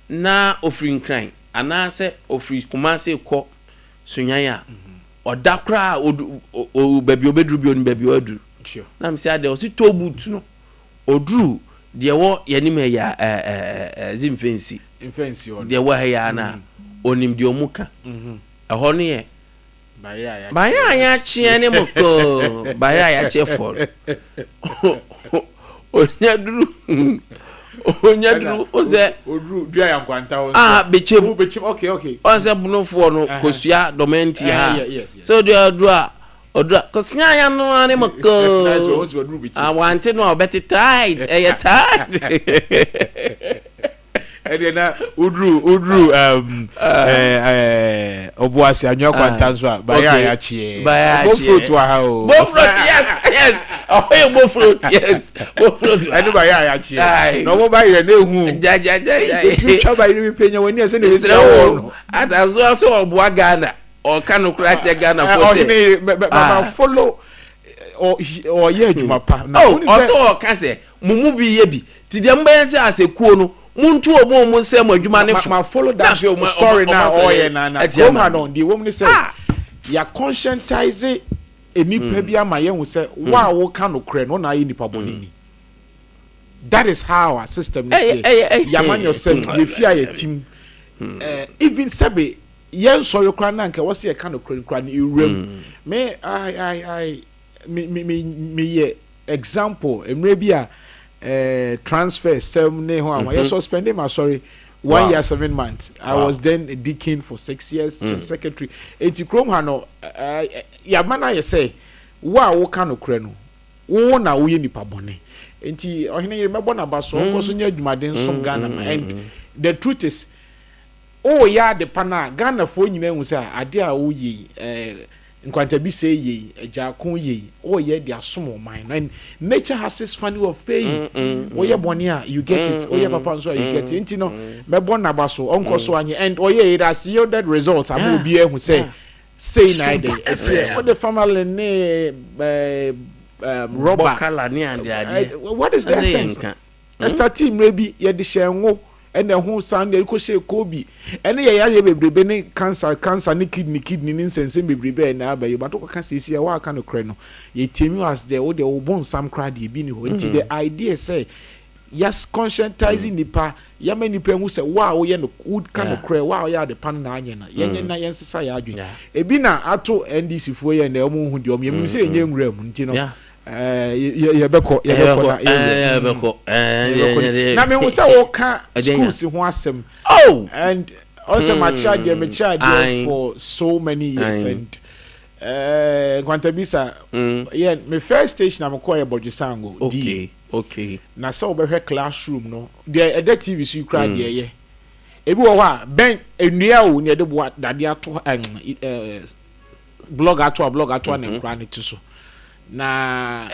na ofrin kran ana se ofri kumase ko sunyan a oda kra o baby obedru bi oni baby odru na me se ade o si tobutu no odru de wo yanim ya zimfensi on de wo ya na onim de omuka ho no ye baya ya chie ne moko baya ya chie for onyadru oze odru dua ya nkwanta o bechem okay o se bunofo no kosua domenti ha so de odru kosia ya no ane moko wante no obeti tight tight edena udru obuasi anyo kwanta so baya ya chie bofruit wa ha o bofruit yes oh bofruit yes bofruit enu baya ya chie no mo baya na ehu ja tu baya mi penya woni ase na esira wo adazo so obua Ghana o kanu krate Ghana for say ma follow or ye adwuma pa na so o ka se mumu bi ye bi ti de mba se asekuo no muntu obo mu se mo adwuma ne ma follow that story na oye na come on the woman say ya conscientize enipa bi ama ye hu se wa wo ka no kre no na ye nipa bonini that is how our system is ya man yourself ye fear your team even sabe yen sorry kra na nke wo se ye ka no kra ni iwrem me example emre bi a transfer 7 ne ho am I suspended my 1 year 7 months. I was then a deacon for 6 years, just secretary. Eti krom ha no ya mana ye say wo ka no kra no wo na wo ye nipa bone. Enti ohene ye mebo na baso ko so nya adwumaden som Ghana and the truth is ya de pana Ghana fo nyina hu say ade a wo yi Nkwantabisa ye ejakon ye ye dia somo mine and nature has this funny of paying oye bonia you get it oye papa so you get it enti no me bon na baso onko so anye and oye it has yielded results am obi ehun say na dey eti what the family ne Robert kala ni ade what is the essence Esther team maybe ye de shenwo and the whole sound ye ko she kobi and ye yare bebrebe ne cancer ne kidney ne sense bebrebe na aba ye but ko kan sisi wa kan okre no ye temi as there wo de wo bon sam crowd ye bi ni ho nti the idea say yes conscientizing nipa ya many nipa hu say wow ye no wood kan okre wow ya de pan na anye na ye na ye nsesa ya adwen e bi na ato NDC fo ye na omo hu de omo ye say enye nwura mu nti no ye beko na me wo say wo ka schools ho asem and also my child for so many years and Nkwantabisa yeah my first station am call Bojisango okay na so be classroom no there the TV so you cry there yeah ebi wo ha ben enua wo ne de bo dade ato blog ato na nkra ne to na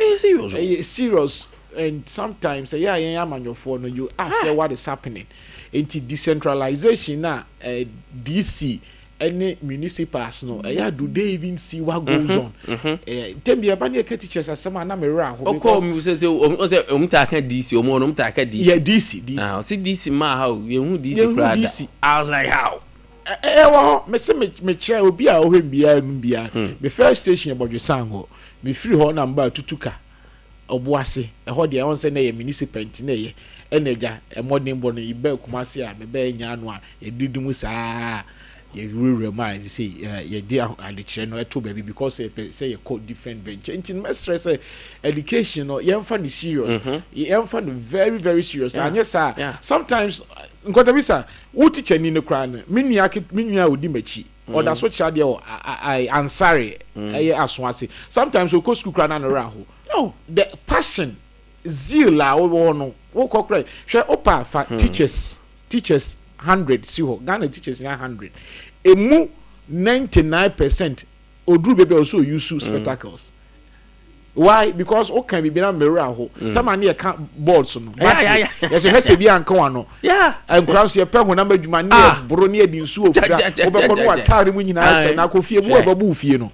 serious and sometimes yeah manufacturer no you ask what is happening into decentralization na DC any municipals no do they even see what goes on tell me about your teachers asema na me ra ho because me say ta ka DC omo ta ka DC yeah DC see DC ma how you hu DC brother I was like how me say me chair obi a o hwem bia me first station about Sango me free ho number tutuka obuase ho de won say na ye municipality na ye eneja modern born ibe kumase a me be nya anu a ye didumu saa ye rure ma say ye dey ade kire no eto baby because say ye code different bench until me stress education no ye mfa no serious ye mfa no very very serious anya sa sometimes Nkwantabisa wo teacher ni ne kra no menua odi machi or da so child I ansare aso ase sometimes we go school kra na no ra ho no the passion zeal la wo no wo kokra hwe opa fa teachers 100 si ho Ghana teachers 100 emu 99% odru bebe also use spectacles why because o can be na mirror ho tamani e ka boards no yes you say bi anka wano and crowds ye pe ho na madwuma ne bro ne adi nsu ofura obekọ no atare mu nyina ase na akofie mu ababu fie no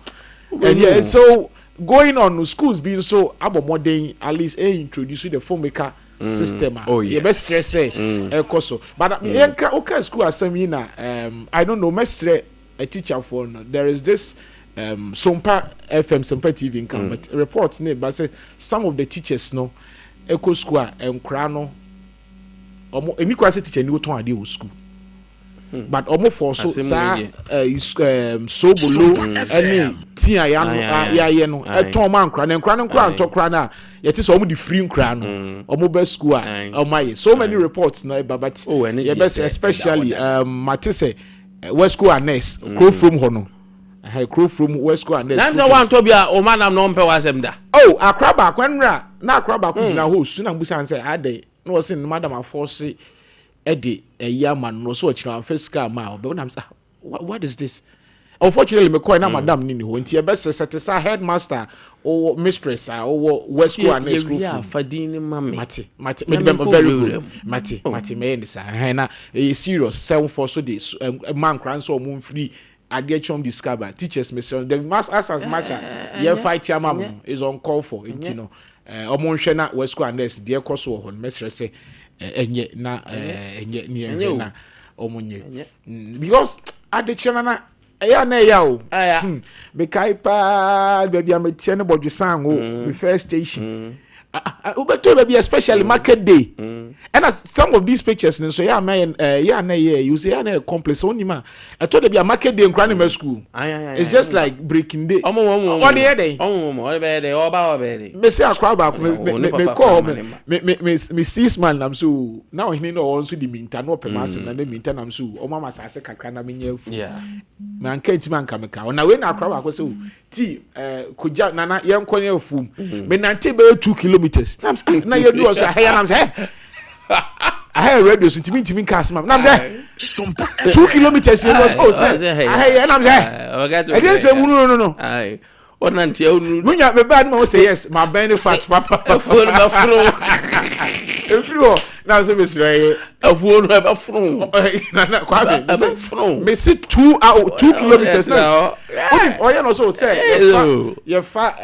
and yeah so going on schools being so modern at least introduce the filmmaker system ye be stress ekoso but yenka okay school asemi na I don't know mesre a teacher for no there is this Sompa FM Sompa TV in but reports ne but say some of the teachers no eco school enkra no omo emi kwa say teacher ni wo ton ade wo school but omo for so sa so bolo any tia ya ye no eton man kra na nkra no nkra antokra na yete so omo di free nkra no omo be school a omo so many reports na but especially matise west school anes crow from hono crow from west school anes na wan to bia o manam no mpe wasem da akraba kwanra na akraba ku gina ho su na mbusan say ade no was in madam aforce edi man no so chira fiscal ma be na say what is this unfortunately me call na madam ni ho nti e be setesa headmaster or mistress or west school and school yeah fadini mama mate me very good mate me end say na serious seven for so this man kran so mo free ade chom discover teachers me say the mass as much ye fight ya mam is on call for nti no omo nhwe na west school and this de koso ho mesre say enye na omunye because ade chena na na ya o me kai pa baby ametie ne Bodwisango me first station ubeto baby especially market day and some of these pictures so you say na complex onima I told baby market day in Kranima school it's just like breaking day what the day me say akwa ba me call me 6 man am so now he no also the minta no permanent na minta am so o mama sase kakra na menye fu man kanti man kameka na we na akwa ba so ti koja nana yenkonye afum me nante be 2 kilometers na you do so hey am say I hear radio so timi cast man na say 2 kilometers you was say hey and am say I didn't say no ai onantia unu munya be bad man say yes my benefit papa phone ba fro efiro Now so Mr. Afuo no eba funu. Na Kwame. Eba funu. Me see 2 kilometers now. Oh yeah no so say you fa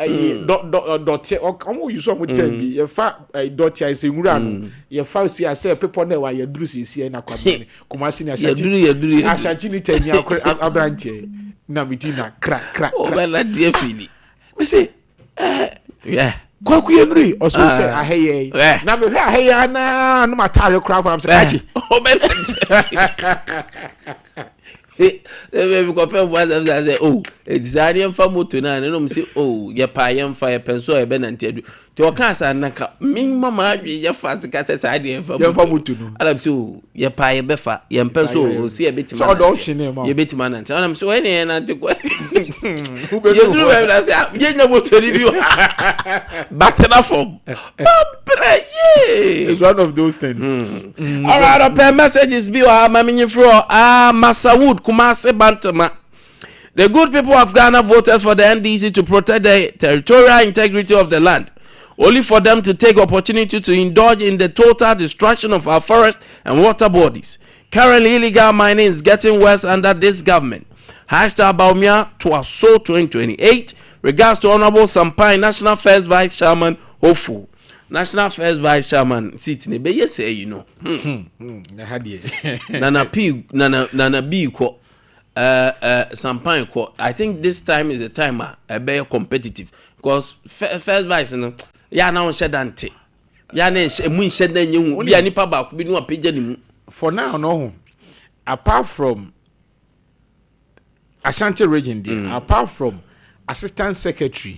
dot omo use omo ten bi you fa dot I say nwura no you fa see I say people na wa you duru see na Kwame kuma see na Ashanti Ashanti ni ten ya abrantie na mitina crack o ba la die fili me say yeah kwaku yenri o so say aheye na me aheye na no matare craft am say achi o ba la we go pay was say oh exarian fa moto na no say oh ye pa ye fa ye penso e be na ntedu to o kan sa na ka min mama adwe ye fa sika say sa de fa moto no ala so ye pa ye be fa ye penso o si e betima so do option ma ye betima na nte ona so we ne na nte ko ye duru we na say ye nya moto ni bi batena form it's one of those things. All right, up messages be mami fro Masawood Kumase Bantama. The good people of Ghana voted for the NDC to protect the territorial integrity of the land, only for them to take opportunity to indulge in the total destruction of our forests and water bodies. Currently, illegal mining is getting worse under this government. Hashtag Baumia Twaso 2028. Regards to Honorable Sampai, National First Vice Chairman, hopeful. National First Vice Chairman seat ne be yes say you know. Nana B ko Sampai ko. I think this time is a time be competitive because first vice no ya na on shedante. Ya na emu sheda nyehu bia nipa ba ko bi no apagya ni mu. For now no apart from Ashanti region there, apart from assistant secretary,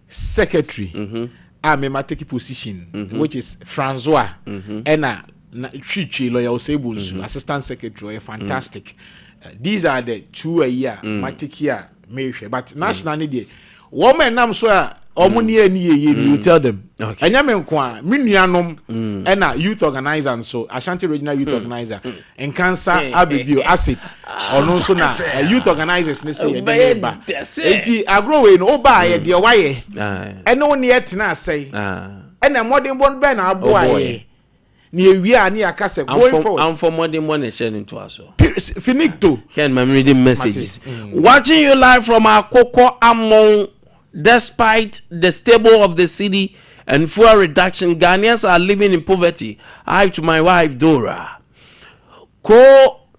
secretary me take position which is Francois and Chichi Loyal Sebunsu assistant secretary fantastic. These are the 2 a year matic here but nationally there woman nam so omuni ni you tell them enya me nko me nuanom na youth organizer and so Ashanti regional youth organizer and cancer abibio acid ono so na youth organizers ne say dey ba enti agro we no ba ye de waye eno ne etina say na modern bon be na aboaye ni ewia ni akase going forward I'm for modern one sharing to us finito can my reading messages watching you live from Akoko Amon. Despite the stable of the city and fuel reduction, Ghanaians are living in poverty. I to my wife Dora. Kerosene.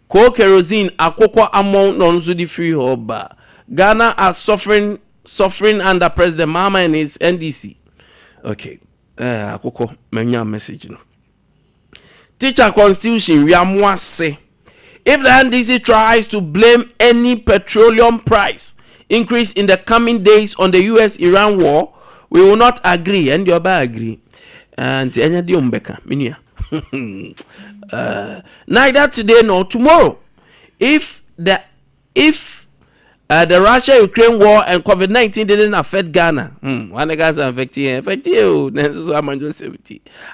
Akoko amount non the free hoba. Ghana are suffering under President Mama and his NDC. Okay. Akoko menya message no. Teacher constitution we are more say. If the NDC tries to blame any petroleum price increase in the coming days on the US-Iran war, we will not agree. And you agree. And neither today nor tomorrow. If the Russia-Ukraine war and COVID-19 didn't affect Ghana, one guys are affecting you.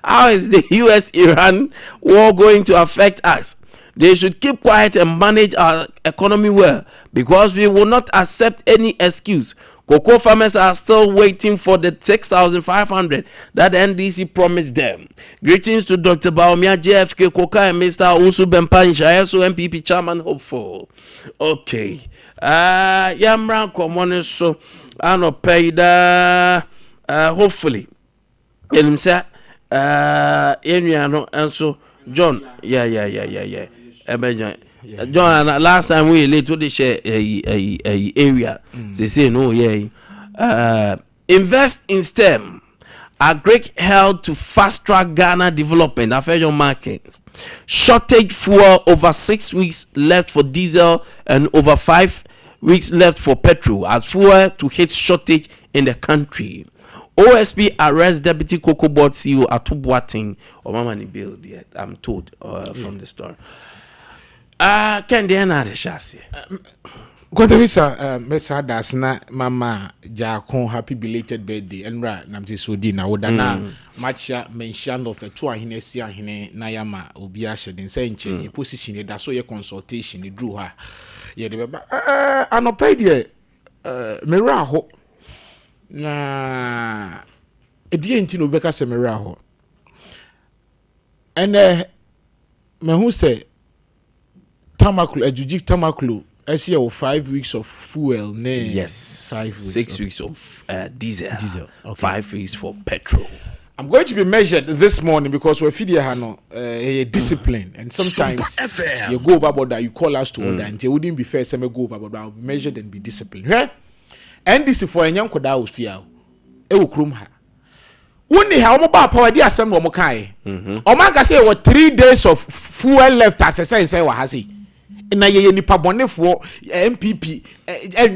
How is the US-Iran war going to affect us? They should keep quiet and manage our economy well because we will not accept any excuse. Cocoa farmers are still waiting for the 6,500 that the NDC promised them. Greetings to Dr. Baumia, JFK, Koka, and Mr. Usu Bempansha, so MPP chairman hopeful. Okay. Yamran Komone so ano paid hopefully. And say and so John, yeah. John, last time we late to the share area. They say no, invest in STEM. A great help to fast track Ghana development. Affect your markets. Shortage fuel over 6 weeks left for diesel and over 5 weeks left for petrol as fuel to hit shortage in the country. OSP arrests Deputy Cocoa Board CEO Atubuating or Mamani Bill. I'm told from the story. Can they not chassis? Kwamenkwantapisa mesa dasna mama Jakon happy belated birthday enra namti sodi na wodana matcha mention of a two ahine si ahine na yama obi ahye den say nche e position da so ye consultation e dru ha ye de beba anopai de mera ho na edi enti no beka semera ho and me who say tamaklo ajuji tamaklo I see 5 weeks of fuel yes 5 weeks 6 weeks of diesel okay. 5 weeks for petrol. I'm going to be measured this morning because we're feeding a discipline, and sometimes you go overboard that you call us to order, and it wouldn't be fair. Some go overboard, but I'll be measured and be disciplined. Yeah? And this is for a young koda who's fear. It will crum her. Only how mobile power dear some Mokai. Omaka say what 3 days of fuel left as I say what has he. Na ye nipa bone for MPP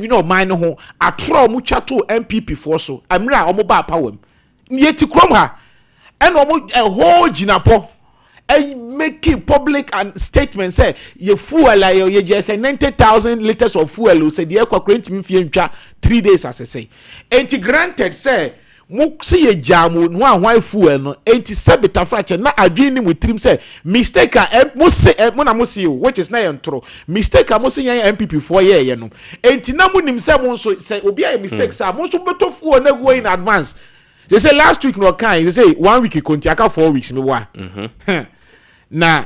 you know mine ho atro mu chato MPP for so amra omoba power yeti krom ha and a whole jinapo making public and statement say ye fuel like ye just say 90,000 liters of fuel say the ekwa ntimi fie ntwa 3 days as I say enti granted say mo see ye jamu no ahwan fuel no enti sebita fraction na adwin ni mutrim say mistake mo say mo na mo see which is na yentro mistake mo say yan MPP for ye no enti na mo nim say mo so say obi a mistake say mo so beto fuel na go in advance. They say last week no kind. They say 1 week konti aka 4 weeks me wa. Na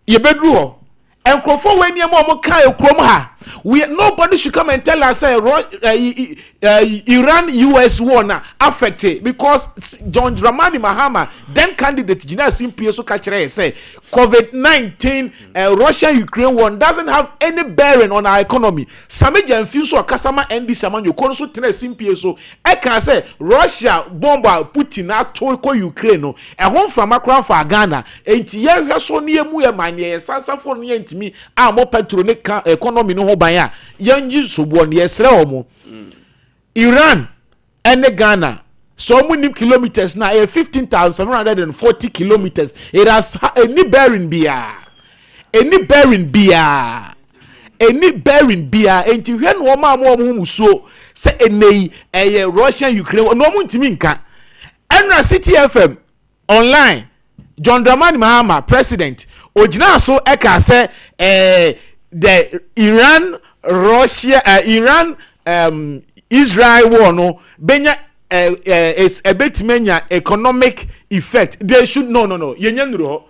ye bedru ho. Enkrofo we ni mo kan ekrom ha. We nobody should come and tell us say Iran US war na affected because John Dramani Mahama then candidate Gina Simpie so catch say COVID-19 Russia Ukraine war doesn't have any bearing on our economy. Sameja enfin so akasama endi saman you kon so tena Simpie so I can say Russia bomba Putin ato ko Ukraine no e hon fama kran for Ghana enti ye hwe so ne emu ye manye ye sansafo no ye ntimi a mo petrol ne economy no ho ban ya yanji sobo ne yesre omo Iran and Ghana so many kilometers now 15,740 kilometers it has any bearing bia enti hwe no ma mo so say enei Russian Ukraine no mo ntimi nka enra City FM online John Dramani Mahama president ojina so eka say the Iran Israel war no benya is a bit menya economic effect. They should no yenyanuru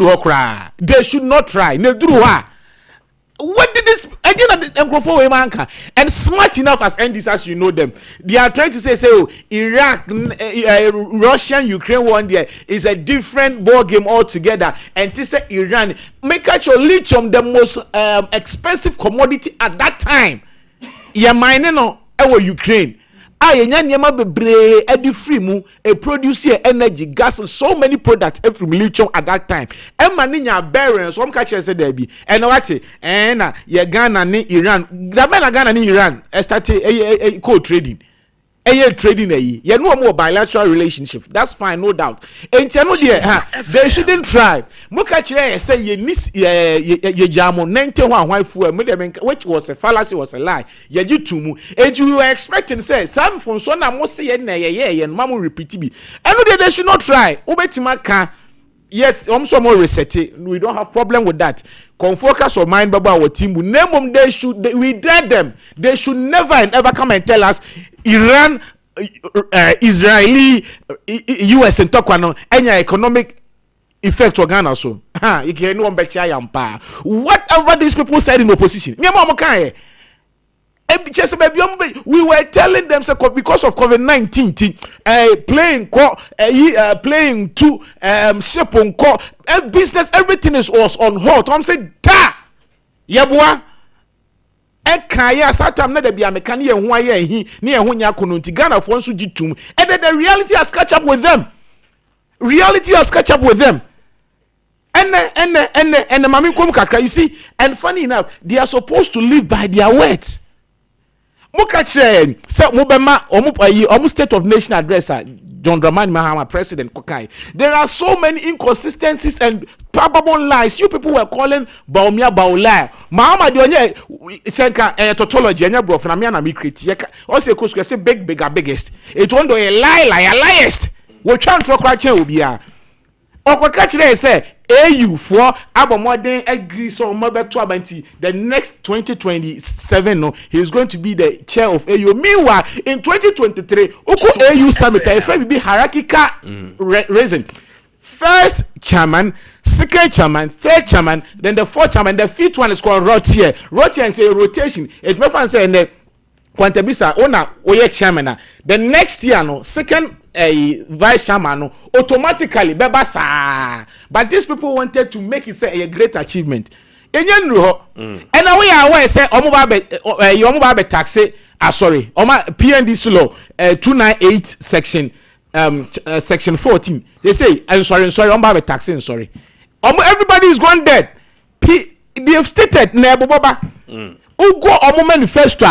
ho kra. They should not try ne duru ha. What did this again microphone we manka and smart enough as NDs as you know them they are trying to say Iraq Russian Ukraine war there is a different ball game altogether and to say Iran make actual lithium the most expensive commodity at that time ya mine no Ukraine yenya nyema bebre edi free mu a produce energy gas so many products from lithium at that time e maninya bearing so catch say there be and what na ye Ghana ni Iran Ghana ni Iran start co trading trading ye no more bilateral relationship that's fine no doubt enti no there they shouldn't try mo catch say ye miss ye jamo 90 1 fuel which was a fallacy was a lie ye gitumu enti we were expecting say some from so na mo say ye na ye no ma mo repeat bi and they should not try obetima ka yes so more reset we don't have problem with that focus on mind baba our team name we dare them they should never and ever come and tell us Iran Israeli US and Tokwano any economic effect for Ghana so you can no bet yampa whatever these people said in opposition me mama kan we were telling them because of COVID-19 playing to ship on call business everything was on hold. I'm saying da yeboa ekaya satam na da bia meka ne ho aye hi ne ho nya kono nti Ghana fo nso gitum and the reality has catch up with them and mami kom kakra you see and funny enough they are supposed to live by their words. Mukache say mobema omu state of nation addresser John Dramani Mahama president Kokai. There are so many inconsistencies and probable lies. You people were calling Baumia Baula. Mahama de onye chenka tautology anya bro na me na me create. Also ko say bigger biggest. It won't a liest. We try to crack obi a. Okwaka kire say AU for Abomodern agree so Mabeto Abanti the next 2027 no he is going to be the chair of AU. Meanwhile in 2023 Oko AU summit I friend be hierarchical reason. First chairman, second chairman, third chairman, then the fourth chairman, the fifth one is called rotier. Rotier and say rotation. It's my fan saying the Nkwantabisa owner oye chairman. The next year no second vice chairman no automatically beba sa. But these people wanted to make it say a great achievement. Enye nru and now we are aware say omo ba tax sorry oma PNDC law 298 section 14 they say I'm sorry omo ba tax sorry everybody is gone dead. They have stated na eboboba ugo omo manifesto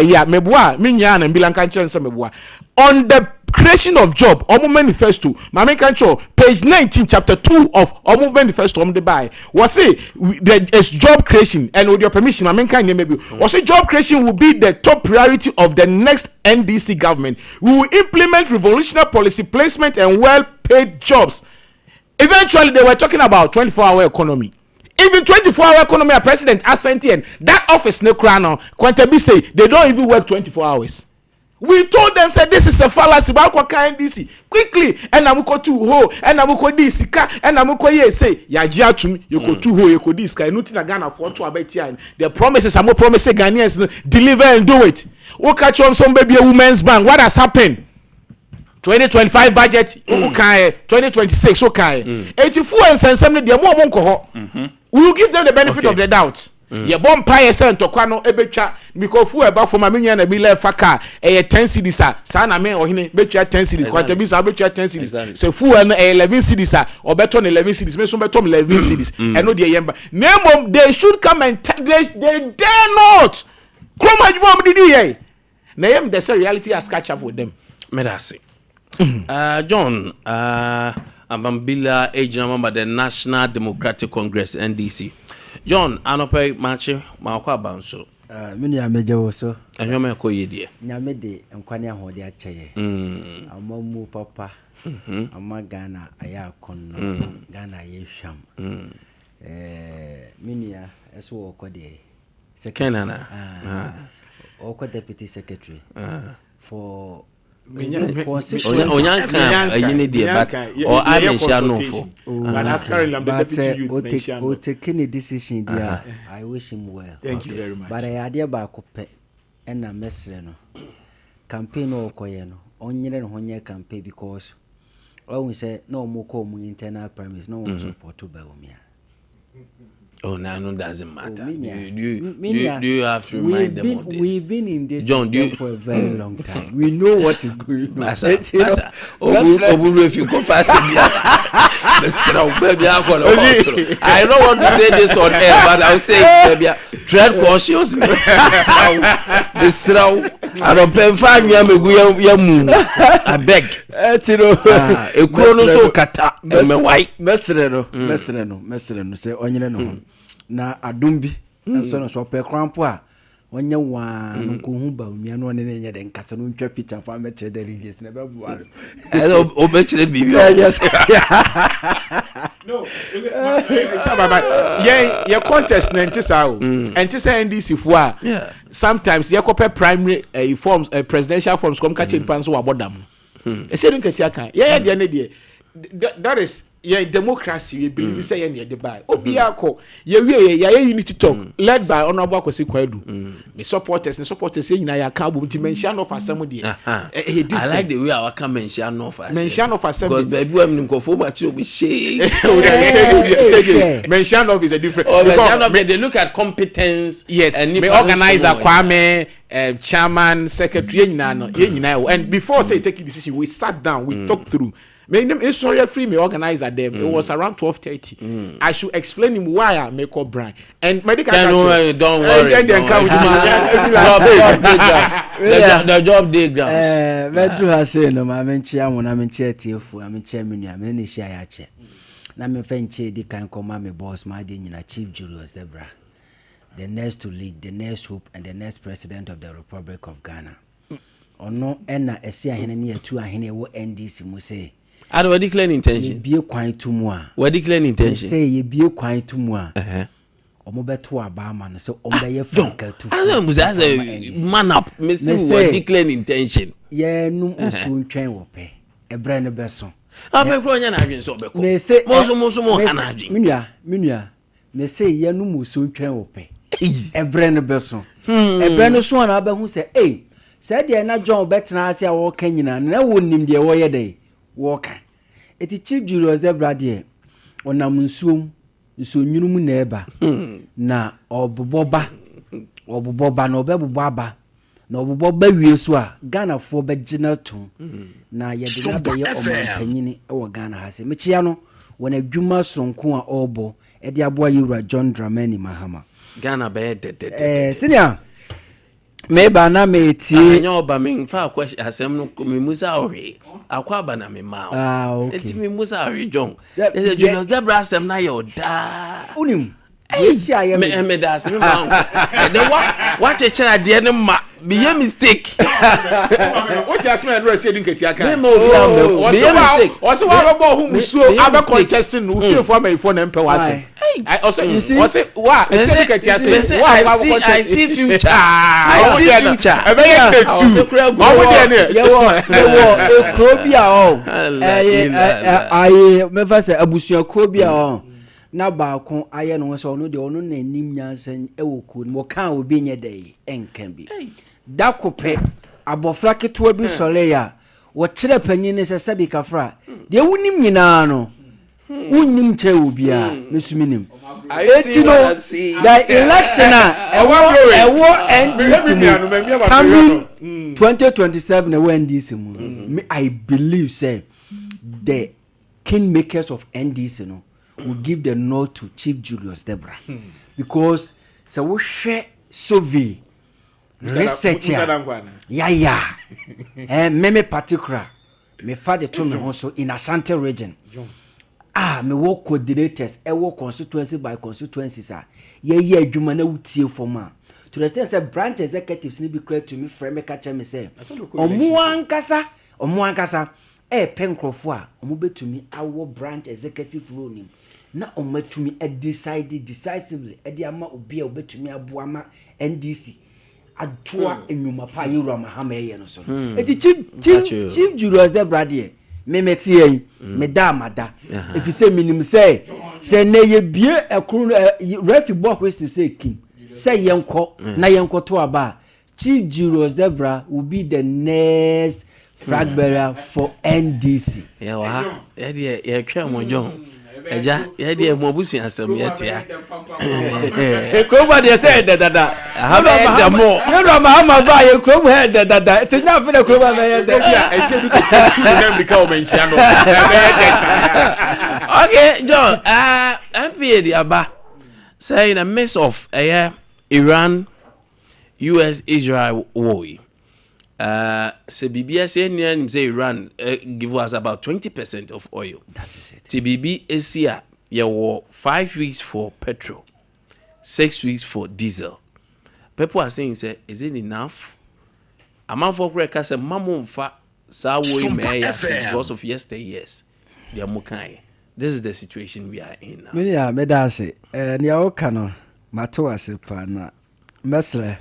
here meboa minya na mbilanka chense meboa on the creation of job omo manifesto mama kancho page 19 chapter 2 of omo manifesto omo de buy was say there is job creation and with your permission mama kan maybe was say job creation will be the top priority of the next NDC government. We will implement revolutionary policy placement and well paid jobs. Eventually they were talking about 24-hour economy. Even 24-hour economy, a president Asante and that office no crown Nkwantabisa they don't even work 24 hours. We told them said this is a fallacy about NDC quickly and amuko to ho and amuko this ka and amuko ye say ya jia to me you go to ho you go this ka nothing na Ghana for to abetia the promises amo promise Ghanaians deliver and do it. We catch on some baby a women's bank. What has happened? 2025 budget okay 2026 okay 84 and 70 they more monko ho we will give them the benefit of the doubt. Ye bomb pie say ntokwa no ebetwa mikofu eba for maminya na bi le faka 10 cedis sa na me ohine betwa 10 cedis Nkwantabisa betwa 10 cedis se fu no 11 cedis obeto no 11 cedis me so beto 11 cedis and no de yemba name they should come and they dare not come and bomb did you na yem the reality has catch up with them. Medasi John Abambila agent member the National Democratic Congress NDC. John anope mache makwa banso mini ameje wo so ehweme ko yedie nyame de nkwane ahode acheye amamu papa ama Ghana aya konno Ghana ye hwam mini ya eso wo ko de secretary oko deputy secretary for Onyanka ayine die but or amensha no for but as currently I'm the deputy youth mention o take any decision there I wish him well. Thank you very much. But I ade ba ko pe na mesre no campaign o koye no onyere no honye campaign because we say no mo ko mu internal premise no one support to ba omia. Oh, no, doesn't matter. Do you have to remind them of this? We've been in this system for a very long time. We know what is going on. If you go fast, I don't want to say this on air, but I'll say, tread cautious. I don't pay fine. I beg. A chrono so kata. Mesreno, say, onyeno. Na adumbi so no so pe krampo a onye wa nko hu ba umia no ne nye de nkasa no ntwa picture fa me che de release na be buare o be chere bibi no ye contest na ntisa o ntisa NDC fo a sometimes ye copy primary forms presidential forms come catch in pan so abodam e se nka ti aka ye de na de that is democracy we believe say ye the buy obiako ye unity talk led by honorable Akwesi Kwadu me supporters ye nyina ya ka bo mention of asem de I like the way our can mention of asem because baby we nkofo ba chi obi shey mention of is a different mention of they look at competence and me organizer Kwame chairman secretary ye nyina and before say take a decision we sat down we talked through. Me sorry free me organizer them. It was around 12:30. I should explain him why I make up brand and medical. Don't worry. The job diagrams. Vedru ha say no ma menchia wona menchia tiefu amenchia menua me ne hia ya che. Na me fenche di kan koma me boss ma de nyina Chief Julius Debra. The next to lead, the next hope and the next president of the Republic of Ghana. Ono ena esi ahene ne atu ahene wo NDC mu say I don't declare intention. Be a quiet to moi. What declare intention? Say ye be a quiet to moi. Omobeto Abama, so Ombe Franca to I don't know, man up, Missing what declare intention. Ye no soon train will pay. A brand of beson. I'm a grown and so may say most more Minia may say ye no soon train will pay. A brand of beson. A brand of swan Abba who say, eh, said ye not John better as I walk in and I wouldn't him the way day. Walker. It is Chief Julius de Bradier on Namunsum, so new neighbor. Na Obuboba no Bebu Baba, no Boba Wieswa, Ghana for Begina too. Na Yadina Bay or Penini or Ghana has a Michiano when a Juma son Kua Obo, Ediaboy Ura John Dramani Mahama. Ghana bed, Senior. Maybe na me tie nyo ba me fa question asem no me musa ori akwa ba na me ma okay eti me musa ori John there's Julius Debra asem na yo da unim eti aye me da asem ma the what chechera de ne ma be ye mistake what you ask me no say nketi aka me mo bi am be ye mistake o se wa bo hu musuo abe contesting no feel for me for na mpe wase I also you see wa say nketi ase I see future I see future e be ye tu o wo de ne ye wo ekrobia o aye me fa say abusuan krobia o na ba ko aye no so no de ono na nim nyansan e wo ko mo kan obi nye dai enkan bi da kope abofra keto bi sole ya wo kire panyin ne sesabi kafra de wunim nyina no wunim che obi a mesuminim eti no the election ewo NDC coming 2027 ewo NDC me I believe say the kingmakers of NDC no will give the nod to Chief Julius Debra because so we share survey research me particular me father told me also in Ashanti region me work coordinators work constituency by constituencies ye adwuma na wutie for ma to the extent say branch executives ni be clear to me frame me catch me say omo ankasa penkrofo a omo betumi awo branch executive role ni na omatumi decisively ama obi a obetumi aboa ma NDC atoa enwuma pa yura mahama ye no so eti chief Julius de Bradier me metie me da amada if you say minim say na ye bie ekuru refi bo question say kim say yenko na yenko to aba Chief Julius Debra will be the next flag bearer for NDC ye twa mo John eja ye de mo busu asem ye tia ekroba de say dada ha mo you know ma ba ye krom he dada it nya fe ekroba na ye dada e se bi ko tu na mbika o menchia no okay John MPA di aba say in a mix of Iran US Israel war say BBS say Iran give us about 20% of oil. That is it. TBB is here. You were 5 weeks for petrol, 6 weeks for diesel. People are saying, say, is it enough? A man for record say, Mamon fa sa wo me because of yesterday years. They are mukai. This is the situation we are in now. Me ya me da say ni a oka no mato ase pa na mesre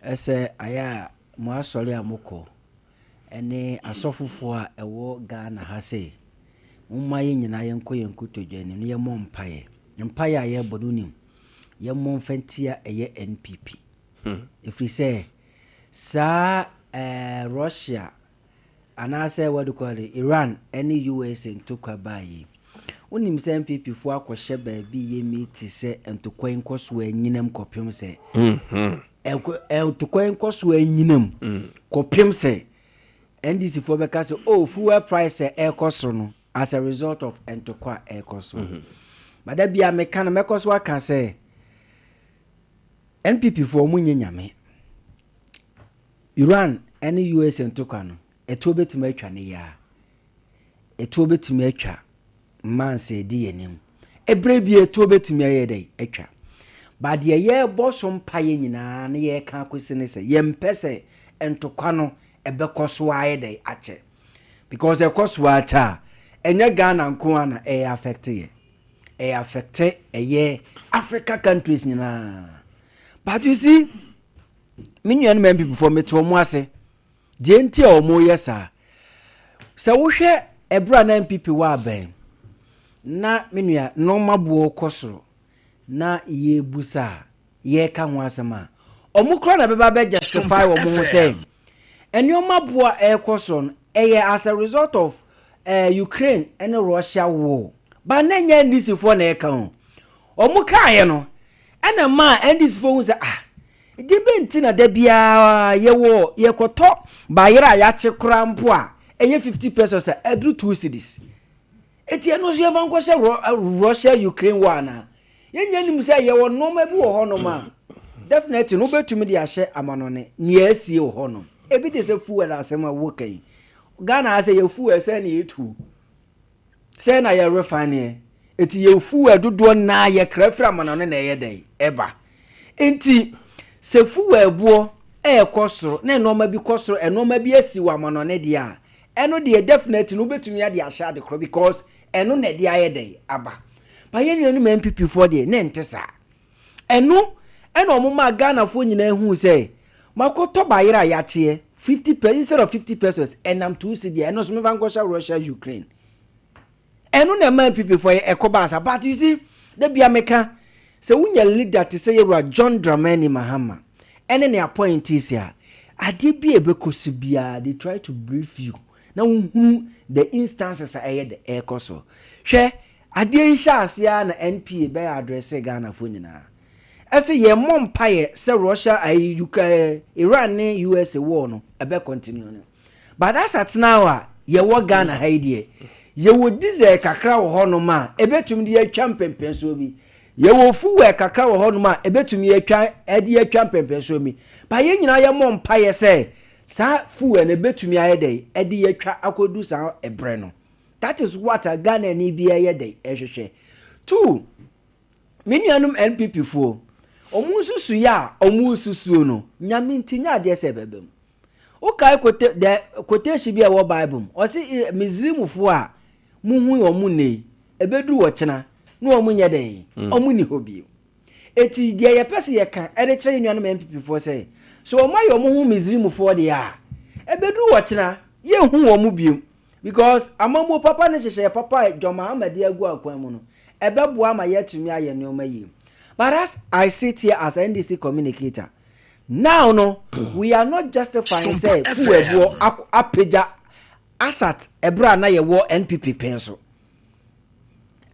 ese aya mo asori amoko ene asofofo a ewo Ghana ha say umma ye nyina ye nkotodwane ne ye mo mpaye a ye bonunim ye mo mfantia eye NPP if we say sa Russia and I say what do call it Iran any US into kwabayi unim say NPP fo akwhye ba bi ye meet say entokwan nkoso anyinam kopem say entokwan nkoso anyinam kopem say NDC fo beka say oh fuel price e koso no as a result of entokwa e koso but that be American mekoso aka say NPP fo munyanyame Iran any US entokwa no eto betime atwa ne ya eto betime atwa man say di enim ebre bi eto betime aye dai atwa but ye bosom paye nyina na ye ka kwese ne say ye mpese entokwa no ebekoso aye dai ache because ekoso acha enye Ghana nko ana affect ye affect Africa countries nyina. But you see many men people for me to omo de enti a omo yesa se wo hwe ebra na MPP wa ben na menua normal buo kosoro na ye busa ye ka ho asema omo kro na beba be justify wo mo say enioma buo kosoro as a result of Ukraine and Russia war but na nya ndisi fo na eka ho omo kaaye no ana ma ndisi fo say dibenti na da bia yewo yekoto bayira ya che krampo a eye 50 pesos edru 2 cedis eti eno so yevan kwose Russia Ukraine war na yenya nim say yewo noma bi wo hono ma definitely no betumi de ahye amanone ne asie wo hono ebi te se fuel asema wo kan Ghana ase ye fuel se na yetu se na ye refine eti ye fuel dodo na ye krafra amanone na ye den eba enti se fuel buo kosoro na enoma bi kosoro enoma bi asi wa amanone dia eno de definitely no betumi ade ahye de kro because eno na de ayede aba ba ye nuanu MPP for de na ntesa eno omuma Ghana fo nyina hu say makoto bayira ya che 50 pesos instead of 50 pesos enam 2 cedi eno so me van kwasha Russia Ukraine eno na MPP for ekobasa but you see the bia meka se wunya leader to say you John Dramani Mahama ene ne appointees ya ade bi ebekosi bia they try to brief you na the instances are the ekoso hwe ade nhyase na NPA be address Ghana fo nyina ese ye mompaye se Russia Ukraine Iran ne US war no ebe continue no but that's at now ye wo Ghana haidie ye wo diesel kakra wo hono ma ebetumi de atwa mpempenso bi ye wo fuwe kakra wo hono ma ebetumi atwa mpempenso mi ba ye nyina ye mompaye se sa fuwe na ebetumi ayede ede atwa akodu sa ebre no that is what a Ghana ni bia yede ehwehwe 2 minuanum NPP fo omususu ya omususu no nyame ntinya ade se bebem o kai quotation bia wo Bible o se mizrimufo a muhu omu nei ebedu wo chena no omu nye den omu ni hobi eti dia ye pese ye kan ede kire nuanum MPP fo se so omayo muhu mizrimufo de a ebedu wo chena ye hu omu biem because amamo papa ne hyehyɛ papa Joma Amadi agu akwan mu no ebeboa ma yetumi aye ne omayi. But as I sit here as an NDC communicator now no we are not justifying say fuebo apeja asat ebra na ye wo NPP penso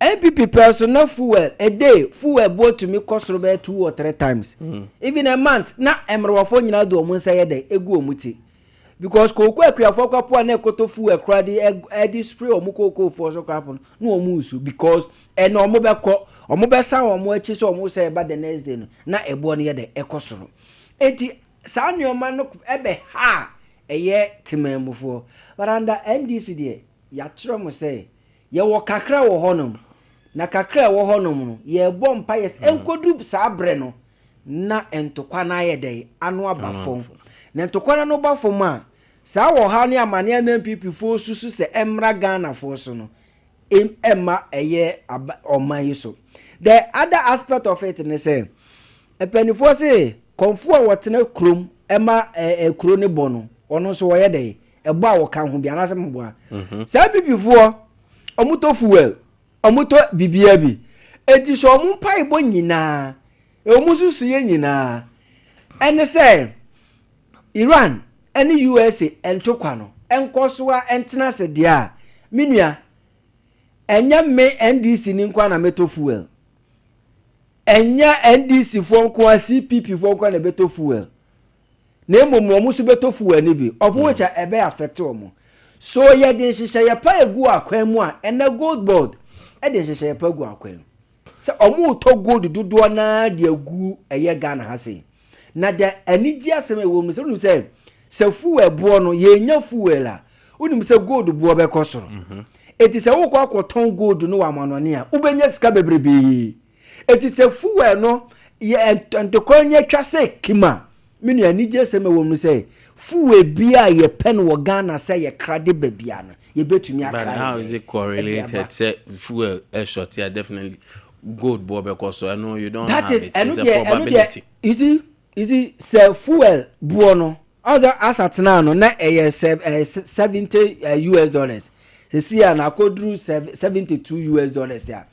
NPP penso na fuel a day fuel bought to me cost about 2 or 3 times even a month na emrowafo nyina do omun say dey egu omuti because koku akuafo kwapo na ekoto fuel kradi edi spray omukoko for so krapo no omusu because eno omobekọ omobesa omo achi so omo say ba the next day no na ebo ne ye de ekosoro enti sa nyoma no ebe ha eye timamufo baranda NDC de ya kire mo say ye wo kakra wo honom na kakra wo honom no ye bo mpa yes enkodu sa bre no na entokwa na ye de anu abafom na entokwa no bafom a sa wo ha ne amane na MPP fo susu se emra Ghana fo so no emma eye oman so. The other aspect of it ne say epenifo say konfu a wotene krom emma kro ne bono ono so wo ye de ebo a wo ka ho bia na se mboa sa bibifo omuto fuel omuto bibia bi edi so omu pai bo nyina omususu ye nyina ene say Iran ene USA entokwa no enkoso a entena se dia minua enya me NDC ni nkwa na meto fuel enya NDC fo nko a CPP fo nko na beto fuel na emom omu so beto fuel ni bi of which ebe affect omo so ye de hihye ye pa egu akwan mu a ena gold board e de hihye ye pa egu akwan se omu to gold dodo na de agu eye Ghana ha se na de anigi asem ewo mu se nu se fuel bo no ye nya fuel a unim se gold bo be kosoro eti se wo kwa ton gold no wa manone a ubenya sika bebrebe eti se fuel no ye entokonya twa se kima mini anije se me wo mu se fuwe bia ye pen wo Ghana say ye krade babia no ye betumi akra. But how is it correlated? Say fuel short here definitely gold boy because so I know you don't have it. It's a probability. You see say fuel buono other asset now no na $70 US. Se see na kodru $72 US ya.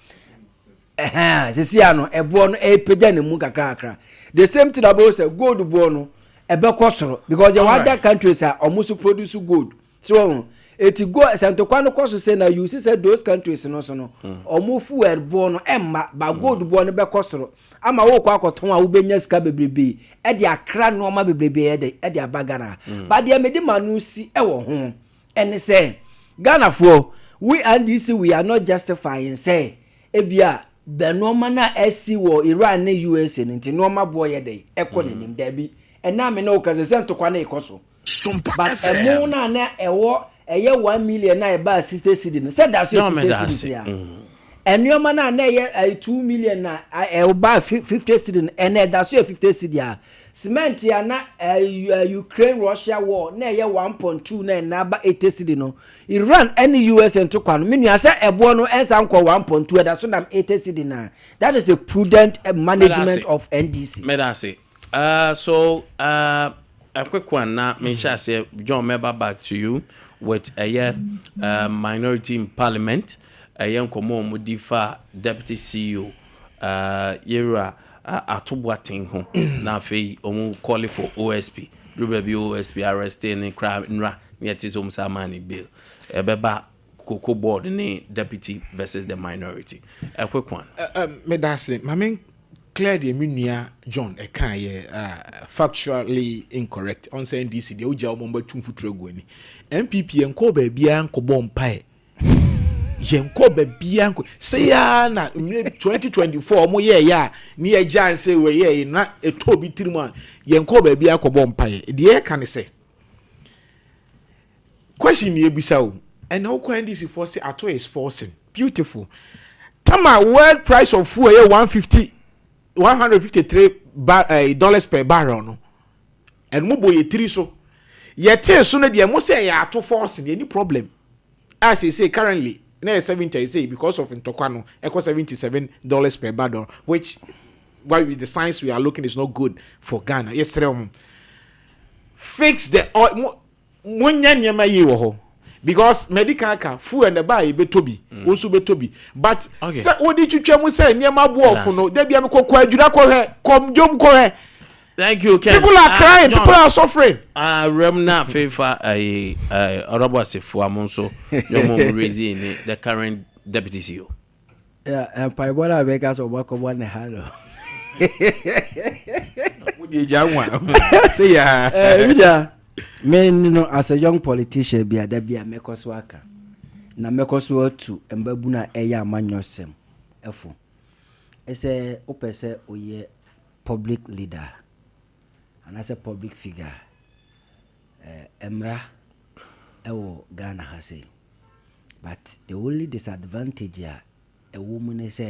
Se see no e buono e pega ne mu kakra. The same thing about say gold buono e be kosoro because the other countries are almost produce gold. So it go santo kwano koso say na you see say those countries no so no omo fuel buono emma ba gold buono be kosoro ama wo kwa akoton a wo benya sika bebrebe e de akra no ma bebrebe e de abagana ba de me de manu si e wo ho ene say Ghana for we and this we are not justifying say ebia the normal na esi wo Iran na USA nti normal boy dey economy there be and na me no kaze santo kwa na ikoso but emo na ewo eye 1 million na e ba 60 cedi no say that so 60 cedi ya enioma na eye 2 million na e ba 50 cedi and that so 50 cedi ya cement ya na Ukraine Russia war na eye 1.2 na ba 80 cedi no Iran and US and to kwano menu say ebo no ensa nko 1.2 that so na 80 cedi na that is a prudent management of NDC. Me that say a quick one now, me shall say, John, member back to you with a minority in parliament, a young common Mudifa deputy CEO, Yera Atubwating home, now fe call for OSP, Ruby OSP arresting and crime in Ra, yet his home Samani bill, a beba cocoa board in deputy versus the minority. A quick one. Me that say, my clear the Minia John a factually incorrect on saying this the Oja Bomba Tumfutrogweni MPP and Kobe Bianco Bompire Yenkobe Bianco say na 2024 mo ya near Jan say we ye na a Toby Trimon Yenkobe Bianco Bompire the air can say question ye bisau and how can this force at all is forcing beautiful Tama world price of fuel $153 per barrel no and mo boy 3 so yet so na dey mo say ya to force any problem as he say currently na 70 say because of Ntokwano equal $77 per barrel which why with the science we are looking is not good for Ghana. Yes fix the mo nya nyama yi wo ho because medical car fuel and the buy be tobi also be tobi but say odi twetwa mu say niam abo of no da bia me kokwa adura ko he kom jom ko he. Thank you, Ken. People are crying, people are suffering. Remna favor honorable Asifo Amonso your raising the current deputy CEO. Yeah, and Paibola Vegas or work one hello. Say yeah. Men, you know, as a young politician, be a debia mekoswaka. Na mekoswo to embabuna eya manyosem. Efo. Ese opese oye public leader. And as a public figure. Emra ewo Ghana hase. But the only disadvantage ya a woman is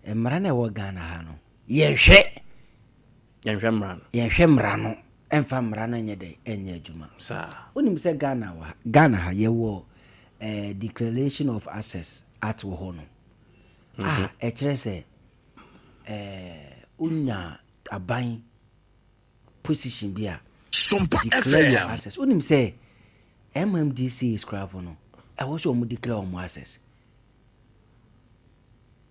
emra na ewo Ghana hano. Yenhwe mrano. Emfa mrana nyede enye juma sa unim se Ghana ha yewo declaration of access at wo hono e kire se unya aban position bia Sompa declare your FM access unim se MMDC is crap no e wo so mu declare mo access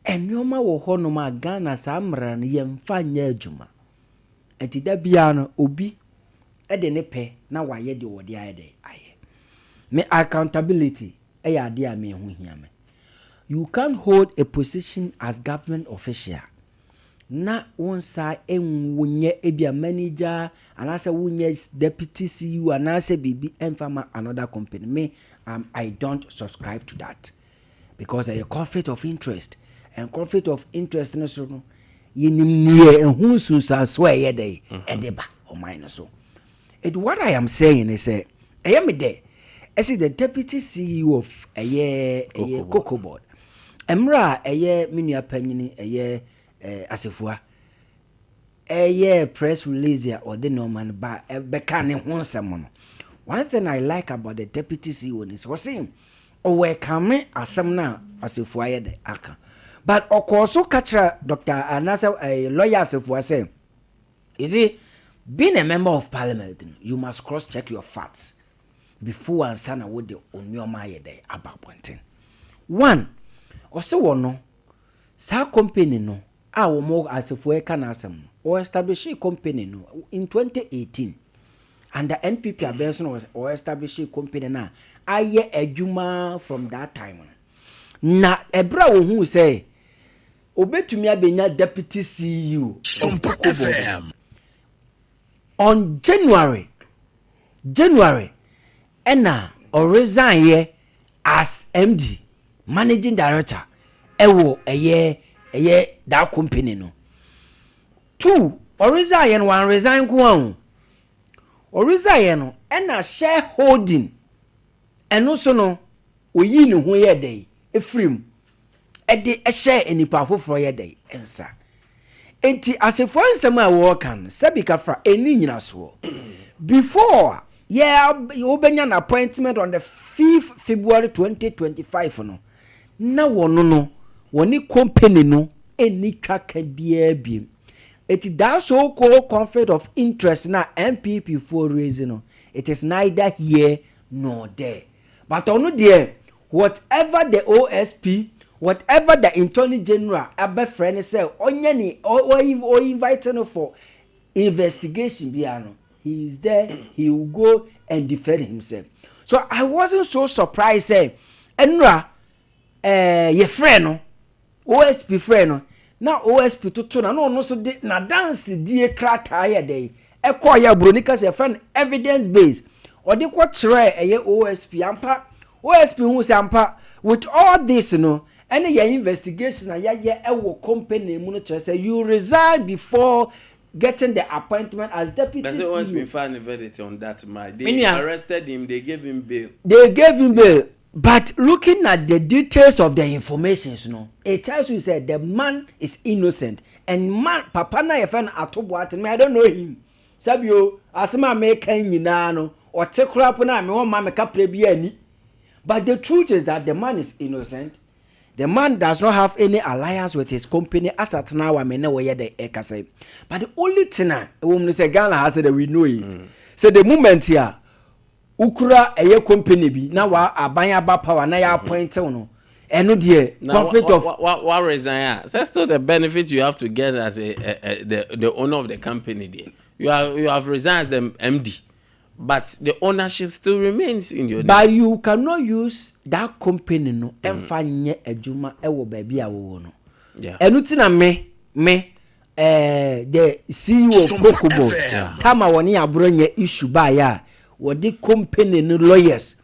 enyoma wo hono ma Ghana sa mra no yemfa nya juma etida bia no obi ede ne pe na waye de wode aye me accountability ade a me hu hia me you can't hold a position as government official na wonsa enwunye ebia manager anase wunye deputy CEO anase bibi enfama another company me I don't subscribe to that because a conflict of interest and conflict of interest no so yenim nie ehun susa so eyede edeba o mine so it what I am saying is I am there I see the deputy CEO of a cocoa board emra minua panyini asefua press release ya or the no man ba beka ne ho nsem no. One thing I like about the deputy CEO is was saying we come asem na asefo aye de aka. But also catch Dr. Anasa a lawyer asefo say you see being a member of parliament you must cross check your facts before answer na wo de onyoma aye de about one thing. One also wono sa company no a wo mo asefo e kana asem or establish a company no in 2018 and the NPP Abenson was or establish a company na aye adwuma from that time na ebra wo hu say obetumi abenya deputy CEO Sompa FM on January ena or resign here as MD managing director ewo eye that company no. Two or resign one resign ko or resign no ena shareholding eno so no oyi ne ho ye dey efrim ede share enipa foforo ye dey ensa enti asefo nsem a wo kan sabika fra eni nyina so before obenya an appointment on the 5th February 2025 no na wono no woni company no eni twaka bia biem it that so called conflict of interest na MPP for reason no it is neither here nor there but ono there whatever the OSP whatever the Attorney General abe friend say onye ni o invite no for investigation biano he is there he will go and defend himself. So I wasn't so surprised say enra ye friend no OSP friend no na OSP to na no so de na dance die krata ye dey e call ya bronika say friend evidence based or de ko kire eye OSP ampa OSP hu say ampa with all this no any your investigation na ya ewo company mu no say you resign before getting the appointment as deputy CEO. Does it once find a verdict on that man? They arrested him, they gave him bail. But looking at the details of the information, you know, it tells you that the man is innocent. And man, Papa na yefen atoboat me, I don't know him. Sabio, asema me kan nyina no, or tekura po na me won ma me ka prebia ni. But the truth is that the man is innocent. The man does not have any alliance with his company as at now. I mean, where the ekase. But the only thing a woman say Ghana has said that we know it. So the moment here, ukura a company be now abanya ba power na ya appoint no. Eno die conflict of what resign. That's still the benefit you have to get as the owner of the company. There, you have resigned as the MD. But the ownership still remains in your name. But you cannot use that company no emfa nye adwuma ewo baabi a wo no. Yeah. Enutina me the CEO of Kokobo kama woni abro nye issue ba ya wo the company no lawyers